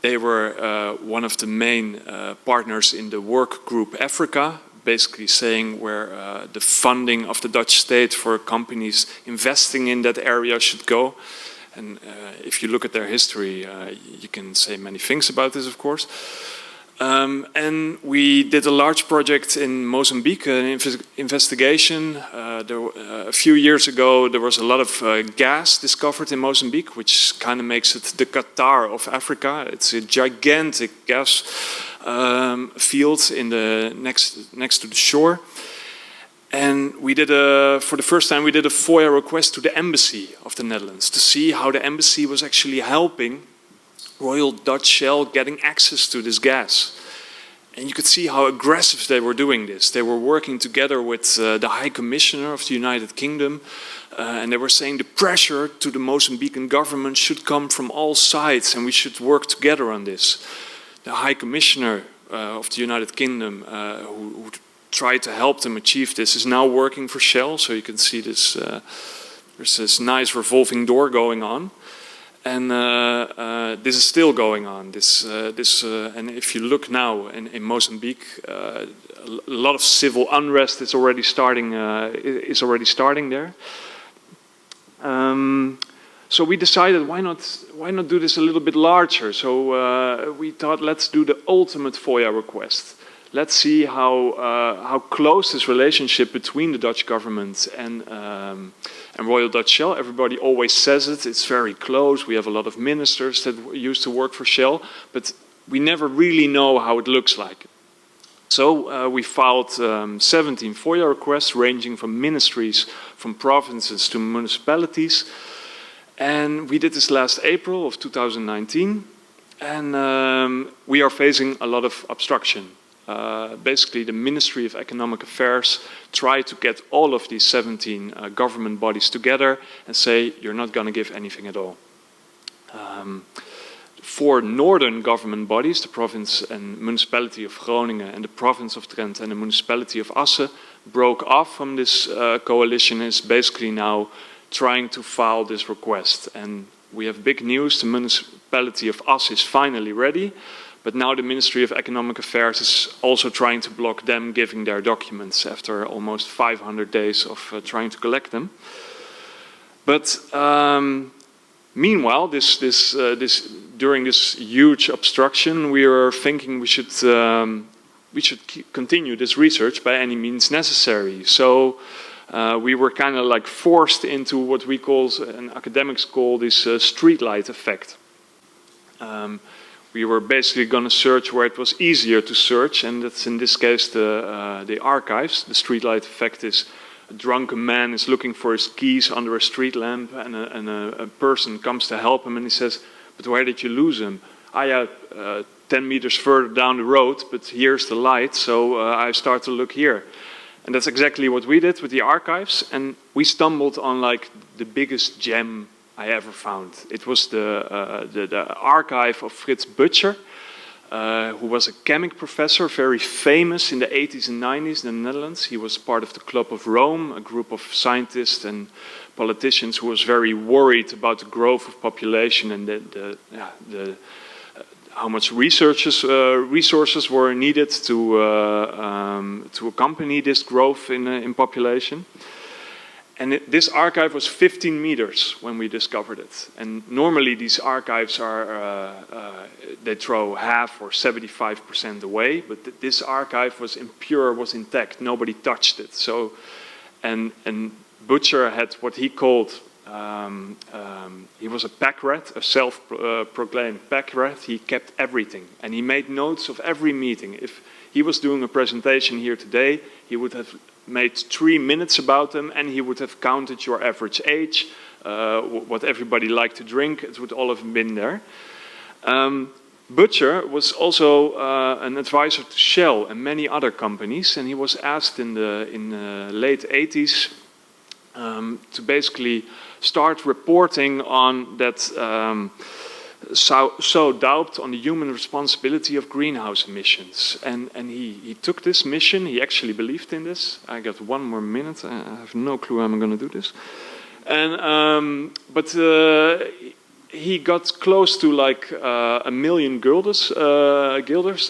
They were one of the main partners in the work group Africa, basically saying where the funding of the Dutch state for companies investing in that area should go. And if you look at their history, you can say many things about this, of course. And we did a large project in Mozambique, an investigation. A few years ago, there was a lot of gas discovered in Mozambique, which kind of makes it the Qatar of Africa. It's a gigantic gas field in the next to the shore. And we did for the first time, we did a FOIA request to the embassy of the Netherlands to see how the embassy was actually helping Royal Dutch Shell getting access to this gas. And you could see how aggressive they were doing this. They were working together with the High Commissioner of the United Kingdom, and they were saying the pressure to the Mozambican government should come from all sides and we should work together on this. The High Commissioner of the United Kingdom, who tried to help them achieve this, is now working for Shell. So you can see this, there's this nice revolving door going on. And this is still going on. And if you look now in Mozambique, a lot of civil unrest is already starting. There. So we decided, why not do this a little bit larger? So we thought, let's do the ultimate FOIA request. Let's see how close this relationship between the Dutch government and Royal Dutch Shell. Everybody always says it. It's very close. We have a lot of ministers that used to work for Shell, but we never really know how it looks like. So we filed 17 FOIA requests ranging from ministries, from provinces to municipalities. And we did this last April of 2019. And we are facing a lot of obstruction. Basically, the Ministry of Economic Affairs tried to get all of these 17 government bodies together and say, you're not going to give anything at all. 4 northern government bodies, the province and municipality of Groningen and the province of Drenthe and the municipality of Assen, broke off from this coalition and is basically now trying to file this request. And we have big news, the municipality of Assen is finally ready. But now the Ministry of Economic Affairs is also trying to block them giving their documents after almost 500 days of trying to collect them. But meanwhile, during this huge obstruction, we are thinking we should continue this research by any means necessary. So we were kind of like forced into what we call, and academics call, this streetlight effect. We were basically going to search where it was easier to search, and that's in this case the archives. The streetlight effect is a drunken man is looking for his keys under a street lamp, and a person comes to help him, and he says, "But where did you lose him?" "Yeah, 10 meters further down the road, but here's the light, so I start to look here." And that's exactly what we did with the archives, and we stumbled on like the biggest gem I ever found. It was the archive of Frits Butcher, who was a chemic professor, very famous in the 80s and 90s in the Netherlands. He was part of the Club of Rome, a group of scientists and politicians who was very worried about the growth of population and how much resources were needed to accompany this growth in population. And this archive was 15 meters when we discovered it. And normally these archives are, they throw half or 75% away, but this archive was impure, was intact, nobody touched it. So, and Butcher had what he called, he was a pack rat, a self-proclaimed pack rat. He kept everything, and he made notes of every meeting. If he was doing a presentation here today, he would have made 3 minutes about them, and he would have counted your average age, what everybody liked to drink. It would all have been there. Butcher was also an advisor to Shell and many other companies, and he was asked in the late 80s to basically start reporting on that so doubt on the human responsibility of greenhouse emissions. And he took this mission, he actually believed in this. I got 1 more minute, I have no clue how I'm going to do this. And, but he got close to like 1 million guilders,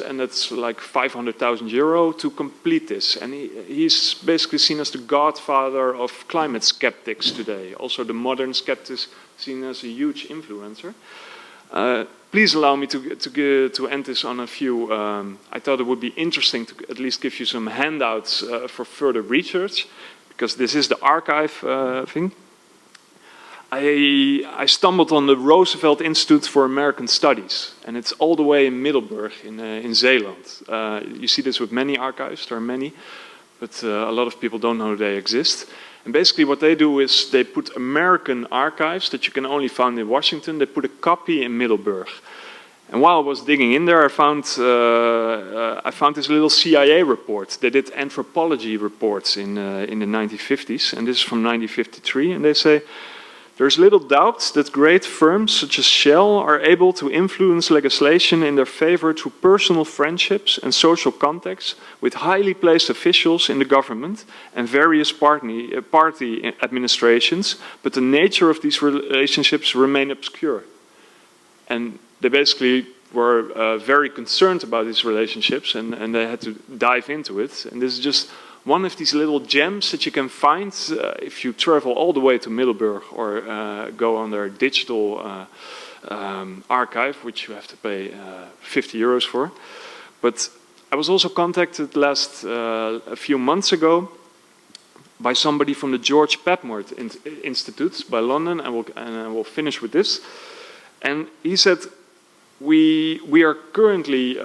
and that's like 500,000 euro to complete this. And he's basically seen as the godfather of climate skeptics today. Also, the modern skeptics seen as a huge influencer. Please allow me to end this on a few. I thought it would be interesting to at least give you some handouts for further research, because this is the archive thing. I stumbled on the Roosevelt Institute for American Studies, and it's all the way in Middelburg in Zeeland. You see this with many archives, there are many, but a lot of people don't know they exist. And basically what they do is they put American archives that you can only find in Washington, they put a copy in Middelburg. And while I was digging in there, I found this little CIA report. They did anthropology reports in the 1950s, and this is from 1953, and they say, "There's little doubt that great firms such as Shell are able to influence legislation in their favor through personal friendships and social contacts with highly placed officials in the government and various party administrations, but the nature of these relationships remain obscure." And they basically were very concerned about these relationships, and they had to dive into it. And this is just one of these little gems that you can find if you travel all the way to Middelburg or go on their digital archive, which you have to pay 50 euros for. But I was also contacted a few months ago by somebody from the George Padmore Institute by London, and I will finish with this. And he said, we are currently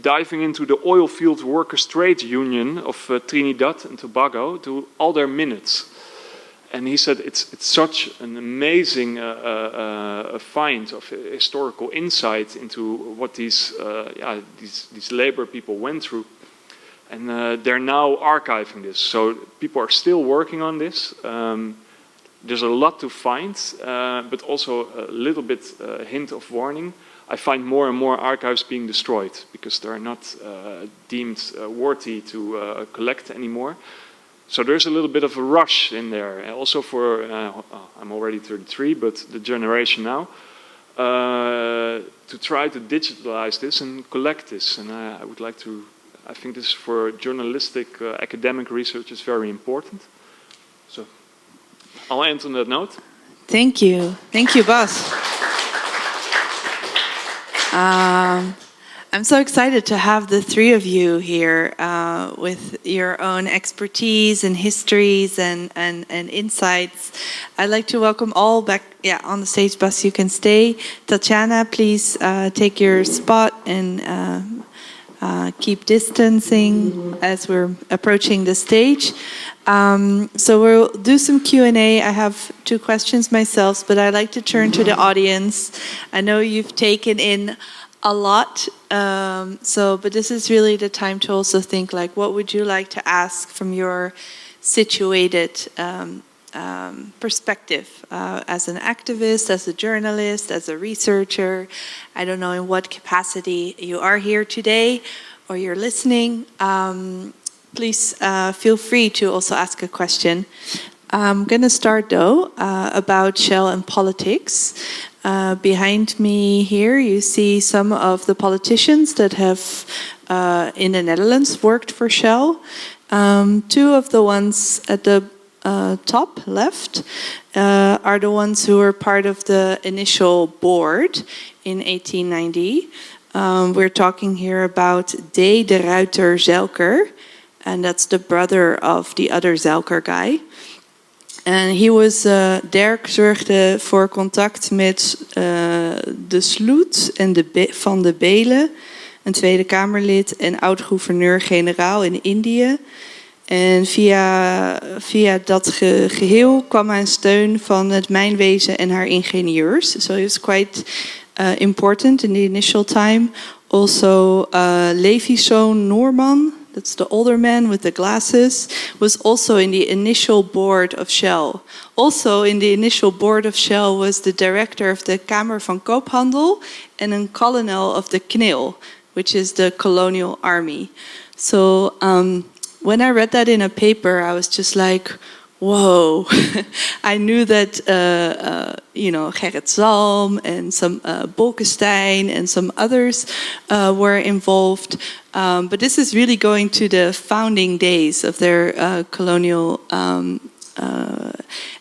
diving into the oil field workers' trade union of Trinidad and Tobago to all their minutes. And he said it's such an amazing find of historical insight into what these labor people went through. And they're now archiving this. So people are still working on this. There's a lot to find, but also a little bit hint of warning. I find more and more archives being destroyed because they're not deemed worthy to collect anymore. So there's a little bit of a rush in there. And also for, I'm already 33, but the generation now, to try to digitalize this and collect this. And I would like to, I think this for journalistic academic research is very important. So I'll end on that note. Thank you. Thank you, Bas. I'm so excited to have the three of you here with your own expertise and histories and insights. I'd like to welcome all back on the stage. Bas, you can stay. Tatyana, please take your spot and keep distancing as we're approaching the stage. So we'll do some Q&A. I have 2 questions myself, but I'd like to turn to the audience. I know you've taken in a lot, but this is really the time to also think, like, what would you like to ask from your situated perspective as an activist, as a journalist, as a researcher. I don't know in what capacity you are here today or you're listening. Please feel free to also ask a question. I'm going to start, though, about Shell and politics. Behind me here, you see some of the politicians that have, in the Netherlands, worked for Shell. 2 of the ones at the top left are the ones who were part of the initial board in 1890. We're talking here about D. de Ruiter Zelker, and that's the brother of the other Zelker guy. En he was, Dirk zorgde voor contact met de Sloet en van de Belen, een Tweede Kamerlid en oud-gouverneur-generaal in Indië. En via dat geheel kwam aan steun van het mijnwezen en haar ingenieurs. So it was quite important in the initial time. Also, Levi's zoon Norman, that's the older man with the glasses, was also in the initial board of Shell. Also in the initial board of Shell was the director of the Kamer van Koophandel and a colonel of the KNIL, which is the colonial army. So when I read that in a paper, I was just like, whoa, I knew that, Gerrit Zalm and some Bolkestein and some others were involved. But this is really going to the founding days of their colonial, and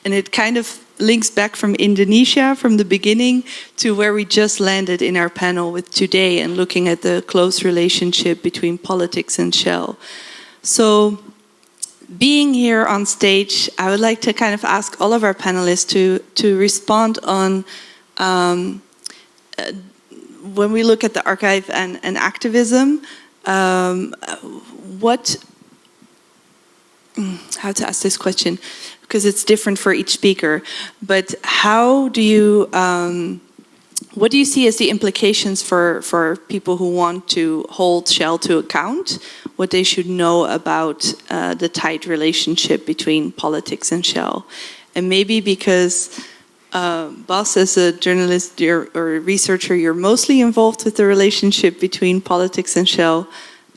it kind of links back from Indonesia, from the beginning, to where we just landed in our panel with today and looking at the close relationship between politics and Shell. So, being here on stage, I would like to kind of ask all of our panelists to respond on when we look at the archive and activism, how to ask this question, because it's different for each speaker, but how do you, what do you see as the implications for people who want to hold Shell to account, what they should know about the tight relationship between politics and Shell? And maybe because Bas, as a journalist or a researcher, you're mostly involved with the relationship between politics and Shell.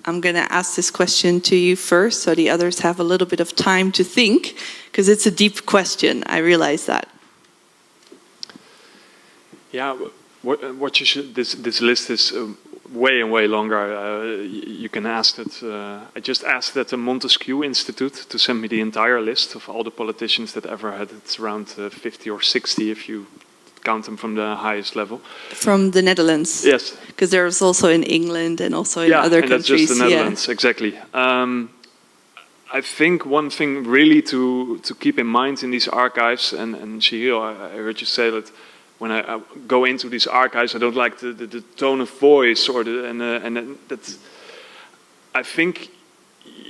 I'm going to ask this question to you first, so the others have a little bit of time to think, because it's a deep question. I realize that. Yeah, what you should. This list is way and way longer. You can ask that. I just asked at the Montesquieu Institute to send me the entire list of all the politicians that ever had. It's around 50 or 60 if you count them from the highest level. From the Netherlands? Yes. Because there's also in England and also in other countries. Yeah, and that's just the Netherlands, exactly. I think one thing really to keep in mind in these archives, and Chihiro, I heard you say that when I go into these archives, I don't like the tone of voice or that. I think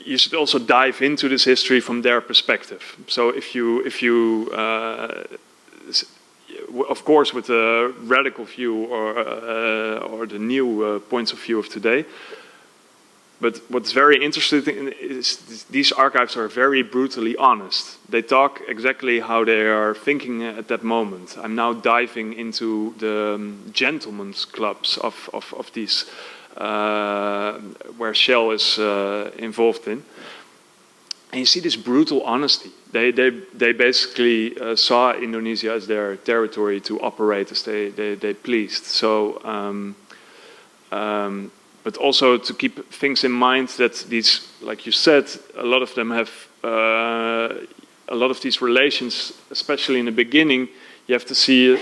you should also dive into this history from their perspective. So if you of course, with a radical view or the new points of view of today. But what's very interesting is these archives are very brutally honest. They talk exactly how they are thinking at that moment. I'm now diving into the gentlemen's clubs of these, where Shell is involved in. And you see this brutal honesty. They basically saw Indonesia as their territory to operate as they pleased. So, but also to keep things in mind that these, like you said, a lot of them have a lot of these relations, especially in the beginning. You have to see it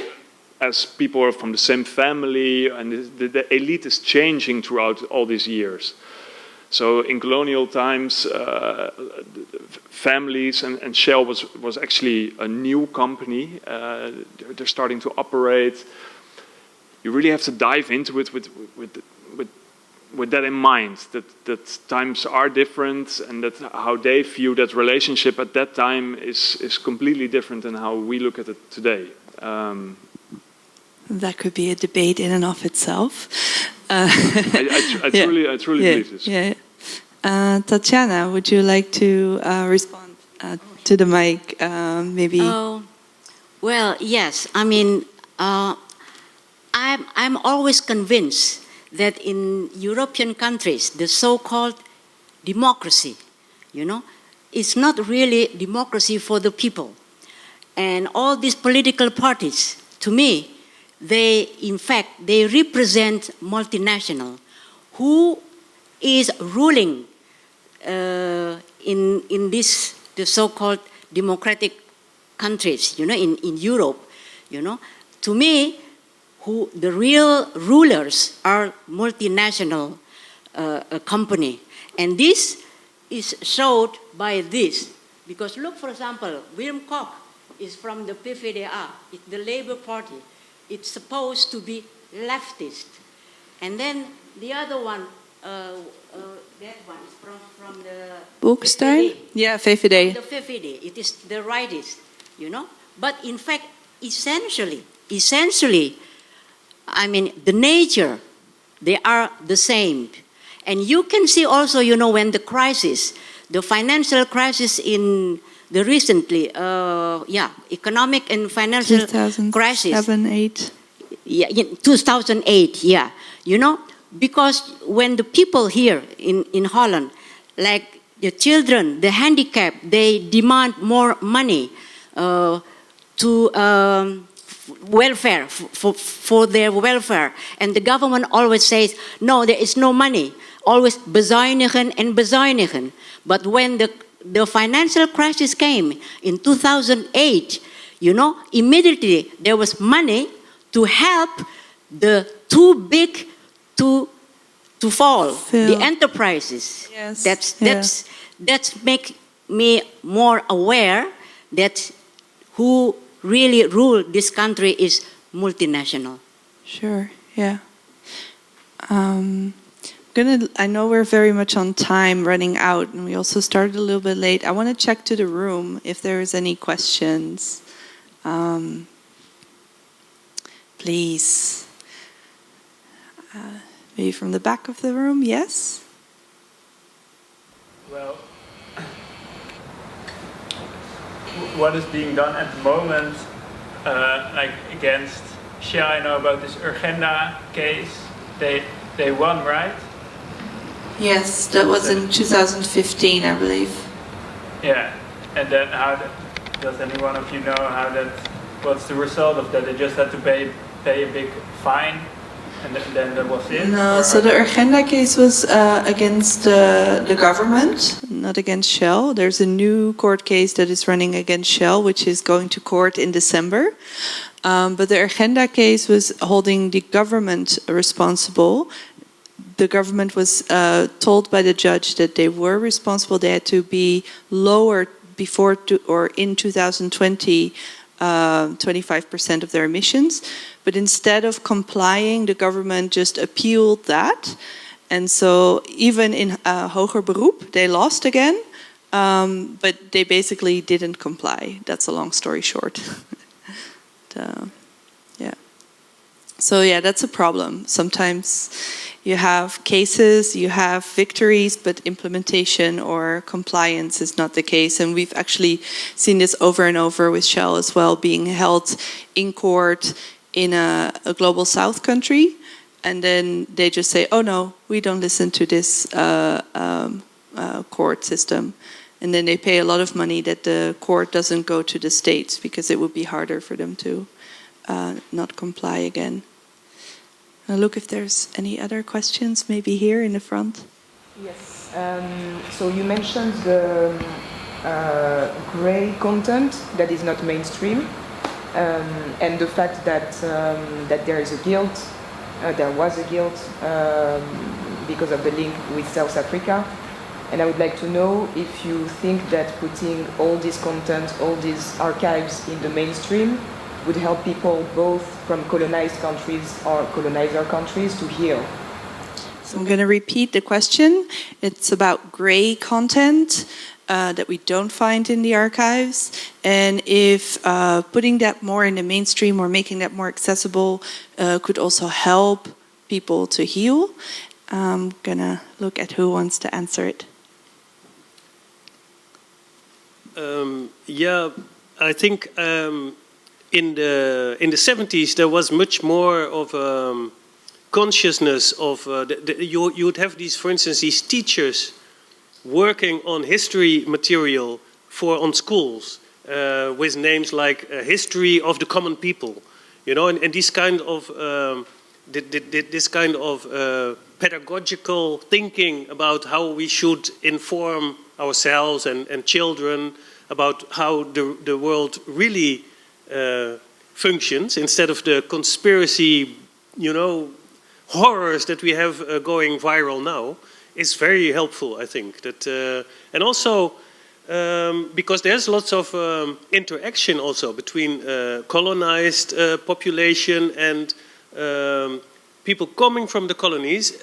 as people are from the same family, and the elite is changing throughout all these years. So in colonial times, families and Shell was actually a new company. They're starting to operate. You really have to dive into it with that in mind, that times are different, and that how they view that relationship at that time is completely different than how we look at it today. That could be a debate in and of itself. I truly believe this. Yeah. Tatyana, would you like to respond to the mic? Maybe. Oh, well, yes. I mean, I'm always convinced that in European countries, the so-called democracy, it's not really democracy for the people, and all these political parties, to me, they represent multinational who is ruling in the so-called democratic countries, in Europe, To me, who the real rulers are multinational company, and this is showed by this, because look, for example, Wim Kok is from the PvdA, it's the Labour Party. It's supposed to be leftist. And then the other one, that one is from the Bolkestein? VVD. Yeah, VVD. The VVD, it is the rightist, But in fact, essentially, I mean, the nature, they are the same. And you can see also, when the financial crisis in the recently, economic and financial crisis. 2007, 2008. Yeah, 2008, yeah. Because when the people here in Holland, like the children, the handicapped, they demand more money to welfare, for their welfare. And the government always says, no, there is no money. Always bezuinigen and bezuinigen. But when the financial crisis came in 2008, immediately there was money to help the too big to fall, the enterprises. Yes. That's make me more aware that who really rule this country is multinational. Sure, yeah. I know we're very much on time, running out, and we also started a little bit late. I want to check to the room if there is any questions. Please. Maybe from the back of the room, yes? Well, what is being done at the moment, like against Shell? I know about this Urgenda case. They won, right? Yes, that was in 2015, I believe. Yeah, and then does any one of you know what's the result of that? They just had to pay a big fine, and then that was it? No, so the Urgenda case was against the government, not against Shell. There's a new court case that is running against Shell, which is going to court in December. But the Urgenda case was holding the government responsible. The government was told by the judge that they were responsible. They had to be lowered in 2020, 25% of their emissions. But instead of complying, the government just appealed that. And so even in hoger beroep, they lost again. But they basically didn't comply. That's a long story short. Yeah. So yeah, that's a problem. Sometimes you have cases, you have victories, but implementation or compliance is not the case. And we've actually seen this over and over with Shell as well, being held in court in a global south country. And then they just say, oh no, we don't listen to this court system. And then they pay a lot of money that the court doesn't go to the states because it would be harder for them to not comply again. I'll look if there's any other questions, maybe here in the front. Yes, so you mentioned the grey content that is not mainstream, and the fact that there is a guilt, there was a guilt because of the link with South Africa. And I would like to know if you think that putting all this content, all these archives in the mainstream would help people both from colonized countries or colonizer countries to heal. So I'm going to repeat the question. It's about grey content that we don't find in the archives, and if putting that more in the mainstream or making that more accessible could also help people to heal. I'm going to look at who wants to answer it. Yeah, I think in the 70s there was much more of consciousness of you would have these, for instance, these teachers working on history material on schools with names like History of the Common People, and this kind of pedagogical thinking about how we should inform ourselves and children about how the world really functions, instead of the conspiracy, horrors that we have going viral now, is very helpful, I think. That and also because there's lots of interaction also between colonized population and people coming from the colonies,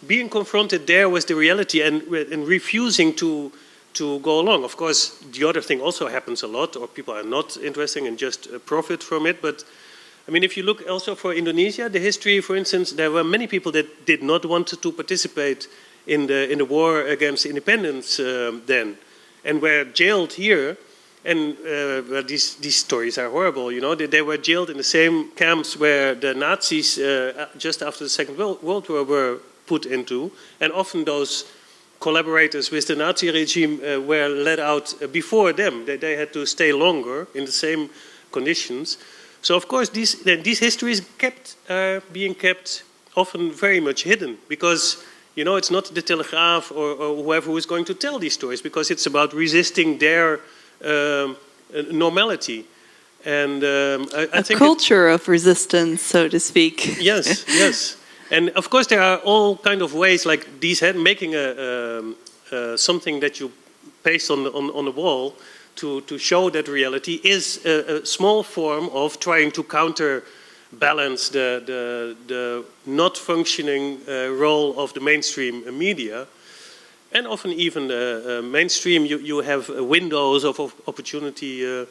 being confronted there with the reality and refusing to go along. Of course, the other thing also happens a lot, or people are not interested and just profit from it. But I mean, if you look also for Indonesia, the history, for instance, there were many people that did not want to participate in the war against independence then, and were jailed here. And these stories are horrible. They were jailed in the same camps where the Nazis just after the Second World War were put into, and often those collaborators with the Nazi regime were let out before them. They had to stay longer in the same conditions. So of course these histories being kept often very much hidden, because it's not the Telegraaf or whoever who is going to tell these stories, because it's about resisting their normality. And I think a culture of resistance, so to speak. Yes, yes. And of course there are all kind of ways, like these making something that you paste on the wall to show that reality is a small form of trying to counterbalance the not functioning role of the mainstream media. And often even the mainstream, you have windows of opportunity.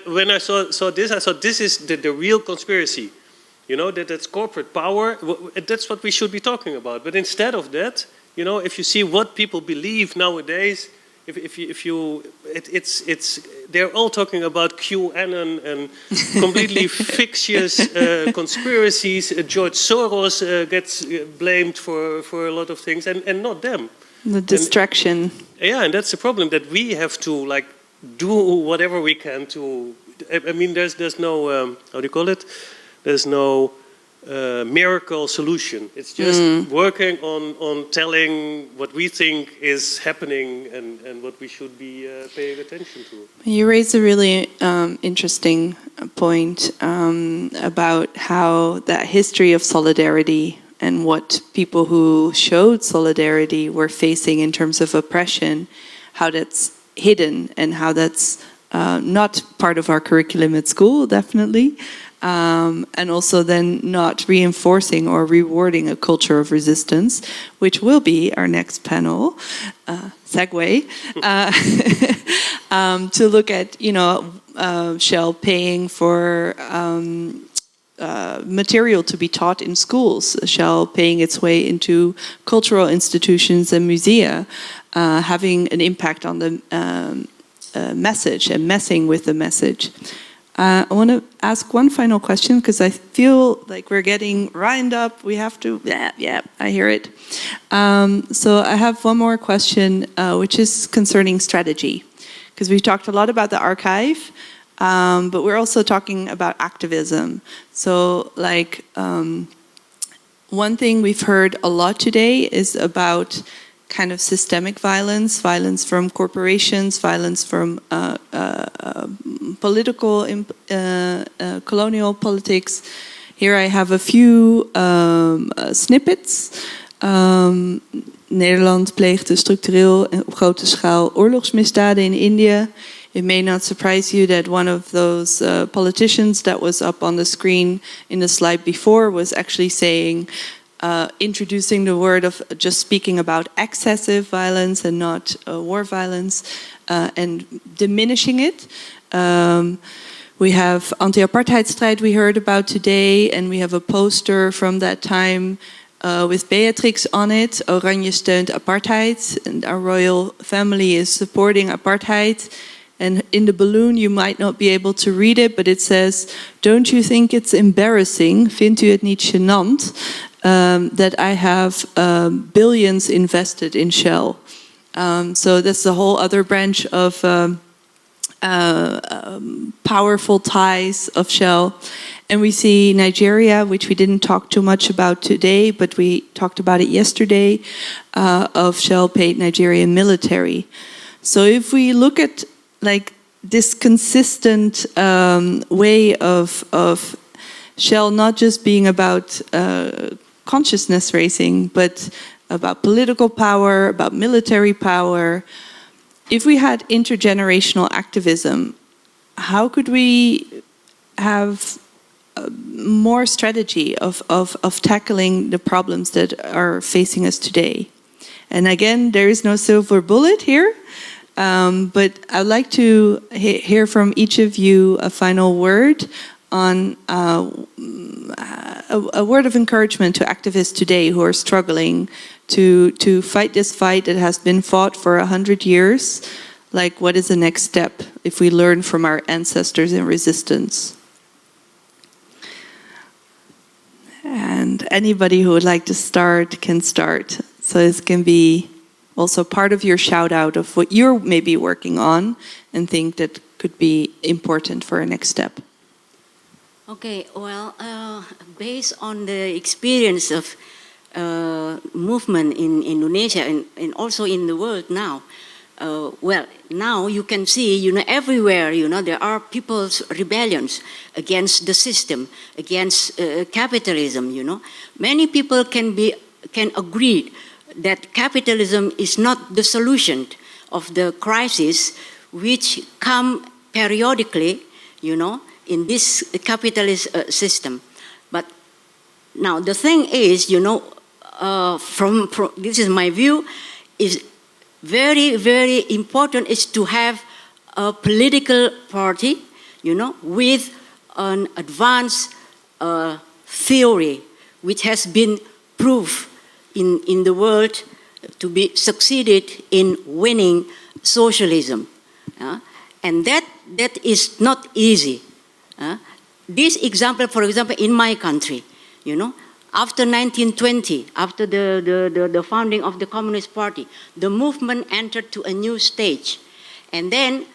When I saw this, I thought this is the real conspiracy. That's corporate power. That's what we should be talking about. But instead of that, if you see what people believe nowadays, they're all talking about QAnon and completely fictitious conspiracies. George Soros gets blamed for a lot of things, and not them. The distraction. And that's the problem, that we have to do whatever we can to. I mean, there's no how do you call it? There's no miracle solution. It's just working on telling what we think is happening and what we should be paying attention to. You raised a really interesting point about how that history of solidarity and what people who showed solidarity were facing in terms of oppression, how that's hidden and how that's not part of our curriculum at school, definitely. And also then not reinforcing or rewarding a culture of resistance, which will be our next panel, segue, to look at, Shell paying for material to be taught in schools, Shell paying its way into cultural institutions and musea, having an impact on the message and messing with the message. I want to ask one final question, because I feel like we're getting riled up. We have to, yeah, I hear it. So I have one more question, which is concerning strategy. Because we've talked a lot about the archive, but we're also talking about activism. So one thing we've heard a lot today is about kind of systemic violence from corporations, violence from political, colonial politics. Here I have a few snippets. Nederland pleegde structureel en op grote schaal oorlogsmisdaden in India. It may not surprise you that one of those politicians that was up on the screen in the slide before was actually saying, introducing the word of just speaking about excessive violence and not war violence, and diminishing it. We have anti-apartheid strijd we heard about today, and we have a poster from that time with Beatrix on it. Oranje steunt apartheid, and our royal family is supporting apartheid. And in the balloon you might not be able to read it, but it says, "Don't you think it's embarrassing? Vindt u het niet gênant? That I have billions invested in Shell." So that's the whole other branch of powerful ties of Shell. And we see Nigeria, which we didn't talk too much about today, but we talked about it yesterday, of Shell paid Nigerian military. So if we look at this consistent way of Shell not just being about consciousness raising, but about political power, about military power. If we had intergenerational activism, how could we have more strategy of tackling the problems that are facing us today? And again, there is no silver bullet here, but I'd like to hear from each of you a final word on a word of encouragement to activists today who are struggling to fight this fight that has been fought for 100 years. What is the next step if we learn from our ancestors in resistance? And anybody who would like to start can start. So this can be also part of your shout out of what you're maybe working on and think that could be important for a next step. Okay, well, based on the experience of movement in Indonesia and also in the world now, well, now you can see, everywhere, there are people's rebellions against the system, against capitalism, Many people can agree that capitalism is not the solution of the crisis which come periodically, in this capitalist system. But now the thing is, from this is my view, is very, very important is to have a political party, with an advanced theory which has been proved in the world to be succeeded in winning socialism. And that is not easy. This example, for example, in my country, after 1920, after the founding of the Communist Party, the movement entered to a new stage. And then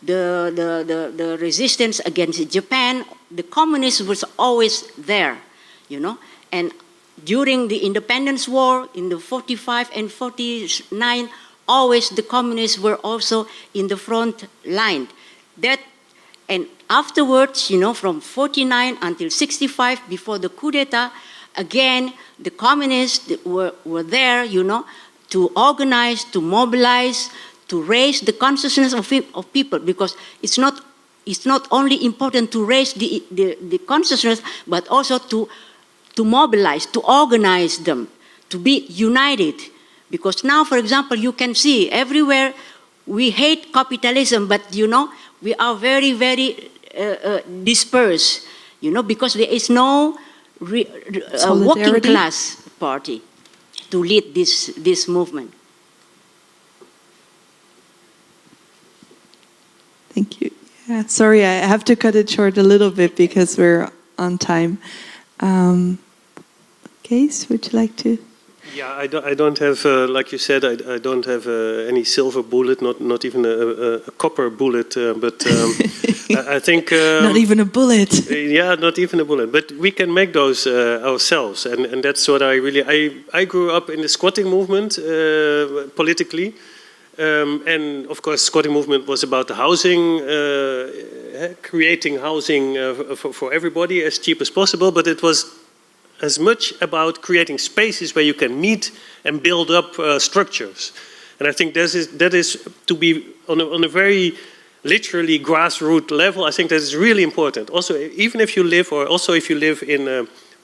the resistance against Japan, the communists was always there, And during the Independence War, in the 45 and 49, always the communists were also in the front line. And afterwards, from 49 until 65, before the coup d'etat, again, the communists were there, to organize, to mobilize, to raise the consciousness of people, because it's not only important to raise the consciousness, but also to mobilize, to organize them, to be united. Because now, for example, you can see everywhere we hate capitalism, but we are very, very dispersed, because there is no working class party to lead this movement. Thank you. Yeah, sorry, I have to cut it short a little bit because we're on time. Kees, would you like to? Yeah, I don't have, like you said, I don't have any silver bullet, not even a copper bullet, but I think... not even a bullet. Yeah, not even a bullet, but we can make those ourselves, and that's what I grew up in the squatting movement, politically, and of course squatting movement was about the housing, creating housing for everybody as cheap as possible, but it was as much about creating spaces where you can meet and build up structures. And I think that is to be on a very literally grassroots level. I think that is really important. Also, even if you live, or also if you live in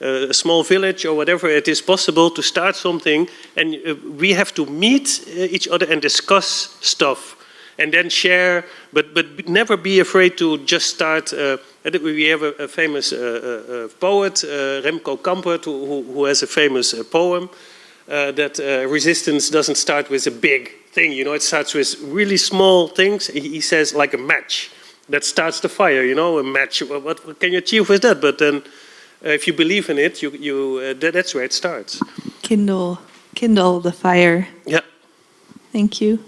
a small village or whatever, it is possible to start something, and we have to meet each other and discuss stuff and then share, but never be afraid to just start. We have a famous poet, Remco Kampert, who has a famous poem that resistance doesn't start with a big thing. It starts with really small things. He says like a match that starts the fire. A match. What can you achieve with that? But then, if you believe in it, that's where it starts. Kindle the fire. Yeah. Thank you.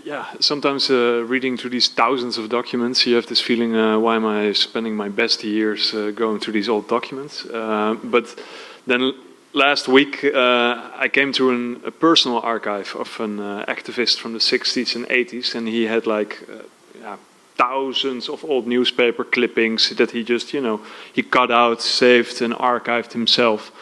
Yeah, sometimes reading through these thousands of documents, you have this feeling, why am I spending my best years going through these old documents? But then last week, I came to a personal archive of an activist from the 60s and 80s, and he had thousands of old newspaper clippings that he just, he cut out, saved, and archived himself.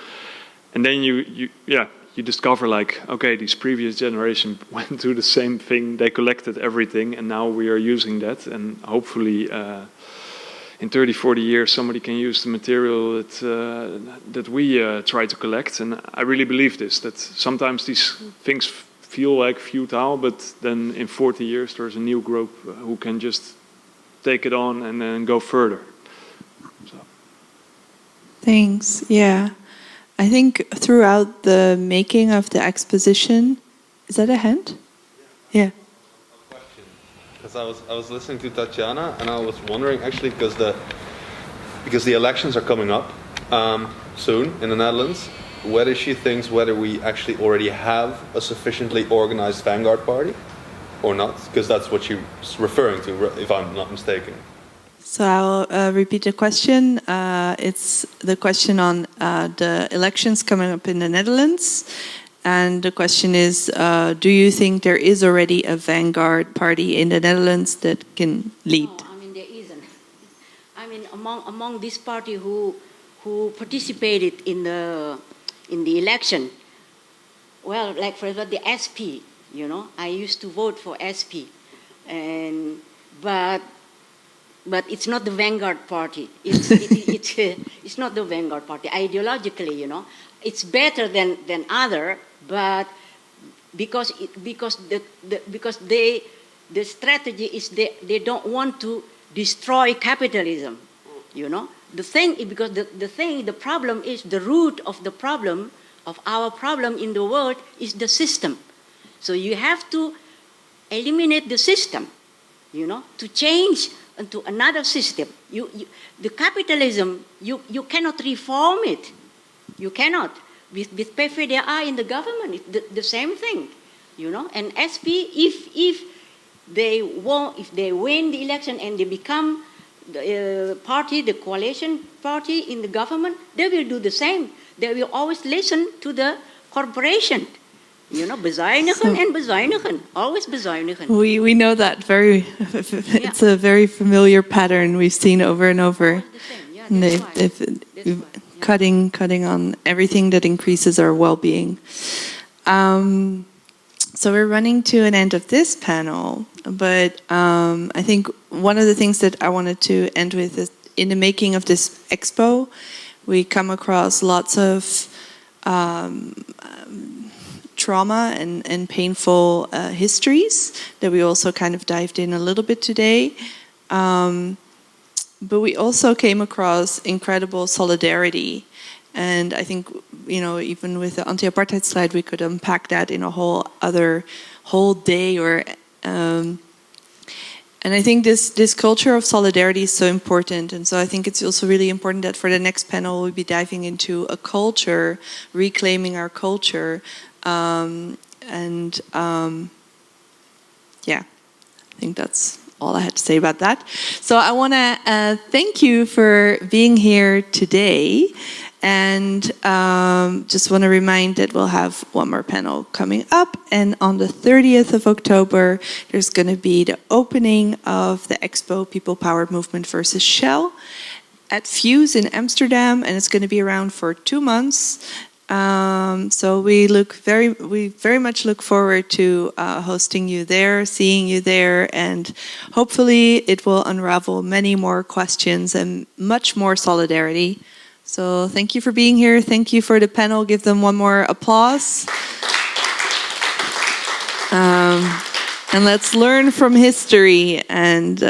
And then you discover, okay, these previous generation went through the same thing. They collected everything, and now we are using that. And hopefully, in 30, 40 years, somebody can use the material that we try to collect. And I really believe this, that sometimes these things feel like futile, but then in 40 years, there's a new group who can just take it on and then go further. So. Thanks, yeah. I think throughout the making of the exposition, is that a hand? Yeah. A question, because I was listening to Tatyana and I was wondering actually because the elections are coming up soon in the Netherlands, whether she thinks whether we actually already have a sufficiently organized vanguard party or not, because that's what she's referring to, if I'm not mistaken. So I'll repeat the question. It's the question on the elections coming up in the Netherlands. And the question is, do you think there is already a vanguard party in the Netherlands that can lead? No, I mean, there isn't. I mean, among this party who participated in the election, well, like for example, the SP, you know, I used to vote for SP, but it's not the vanguard party. It's not the vanguard party. Ideologically, you know, it's better than other, but because the strategy is they don't want to destroy capitalism, you know. The problem is the root of the problem of our problem in the world is the system. So you have to eliminate the system, you know, to change into another system. The capitalism, you cannot reform it. You cannot. With PVDA in the government, it's the same thing, you know. And SP, if they win the election and they become the party, the coalition party in the government, they will do the same. They will always listen to the corporation. You know, bezuinigen and bezuinigen. Always bezuinigen. We know that very. It's a very familiar pattern we've seen over and over. Cutting on everything that increases our well-being. So we're running to an end of this panel, but I think one of the things that I wanted to end with is in the making of this expo, we come across lots of trauma and painful histories that we also kind of dived in a little bit today. But we also came across incredible solidarity. And I think, you know, even with the anti-apartheid slide, we could unpack that in a whole day. And I think this culture of solidarity is so important. And so I think it's also really important that for the next panel, we'll be diving into a culture, reclaiming our culture. Yeah, I think that's all I had to say about that. So I want to thank you for being here today. And just want to remind that we'll have one more panel coming up. And on the 30th of October, there's going to be the opening of the expo People Powered Movement versus Shell at Fuse in Amsterdam. And it's going to be around for 2 months. So we very much look forward to hosting you there, seeing you there, and hopefully it will unravel many more questions and much more solidarity. So thank you for being here. Thank you for the panel. Give them one more applause. And let's learn from history and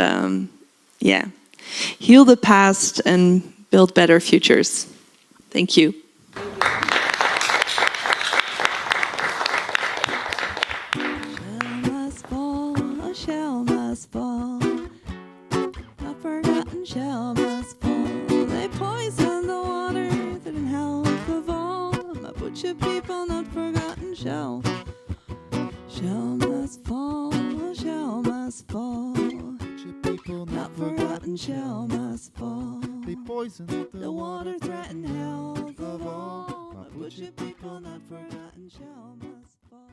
heal the past and build better futures. Thank you. Shell must fall. A forgotten shell must fall. They poison the water that in hell of all. My butcher people not forgotten shell. Shell must fall. Shell must fall. Butcher people not forgotten shell must fall. They poison the water that in hell of all. My butcher people not forgotten shell must fall.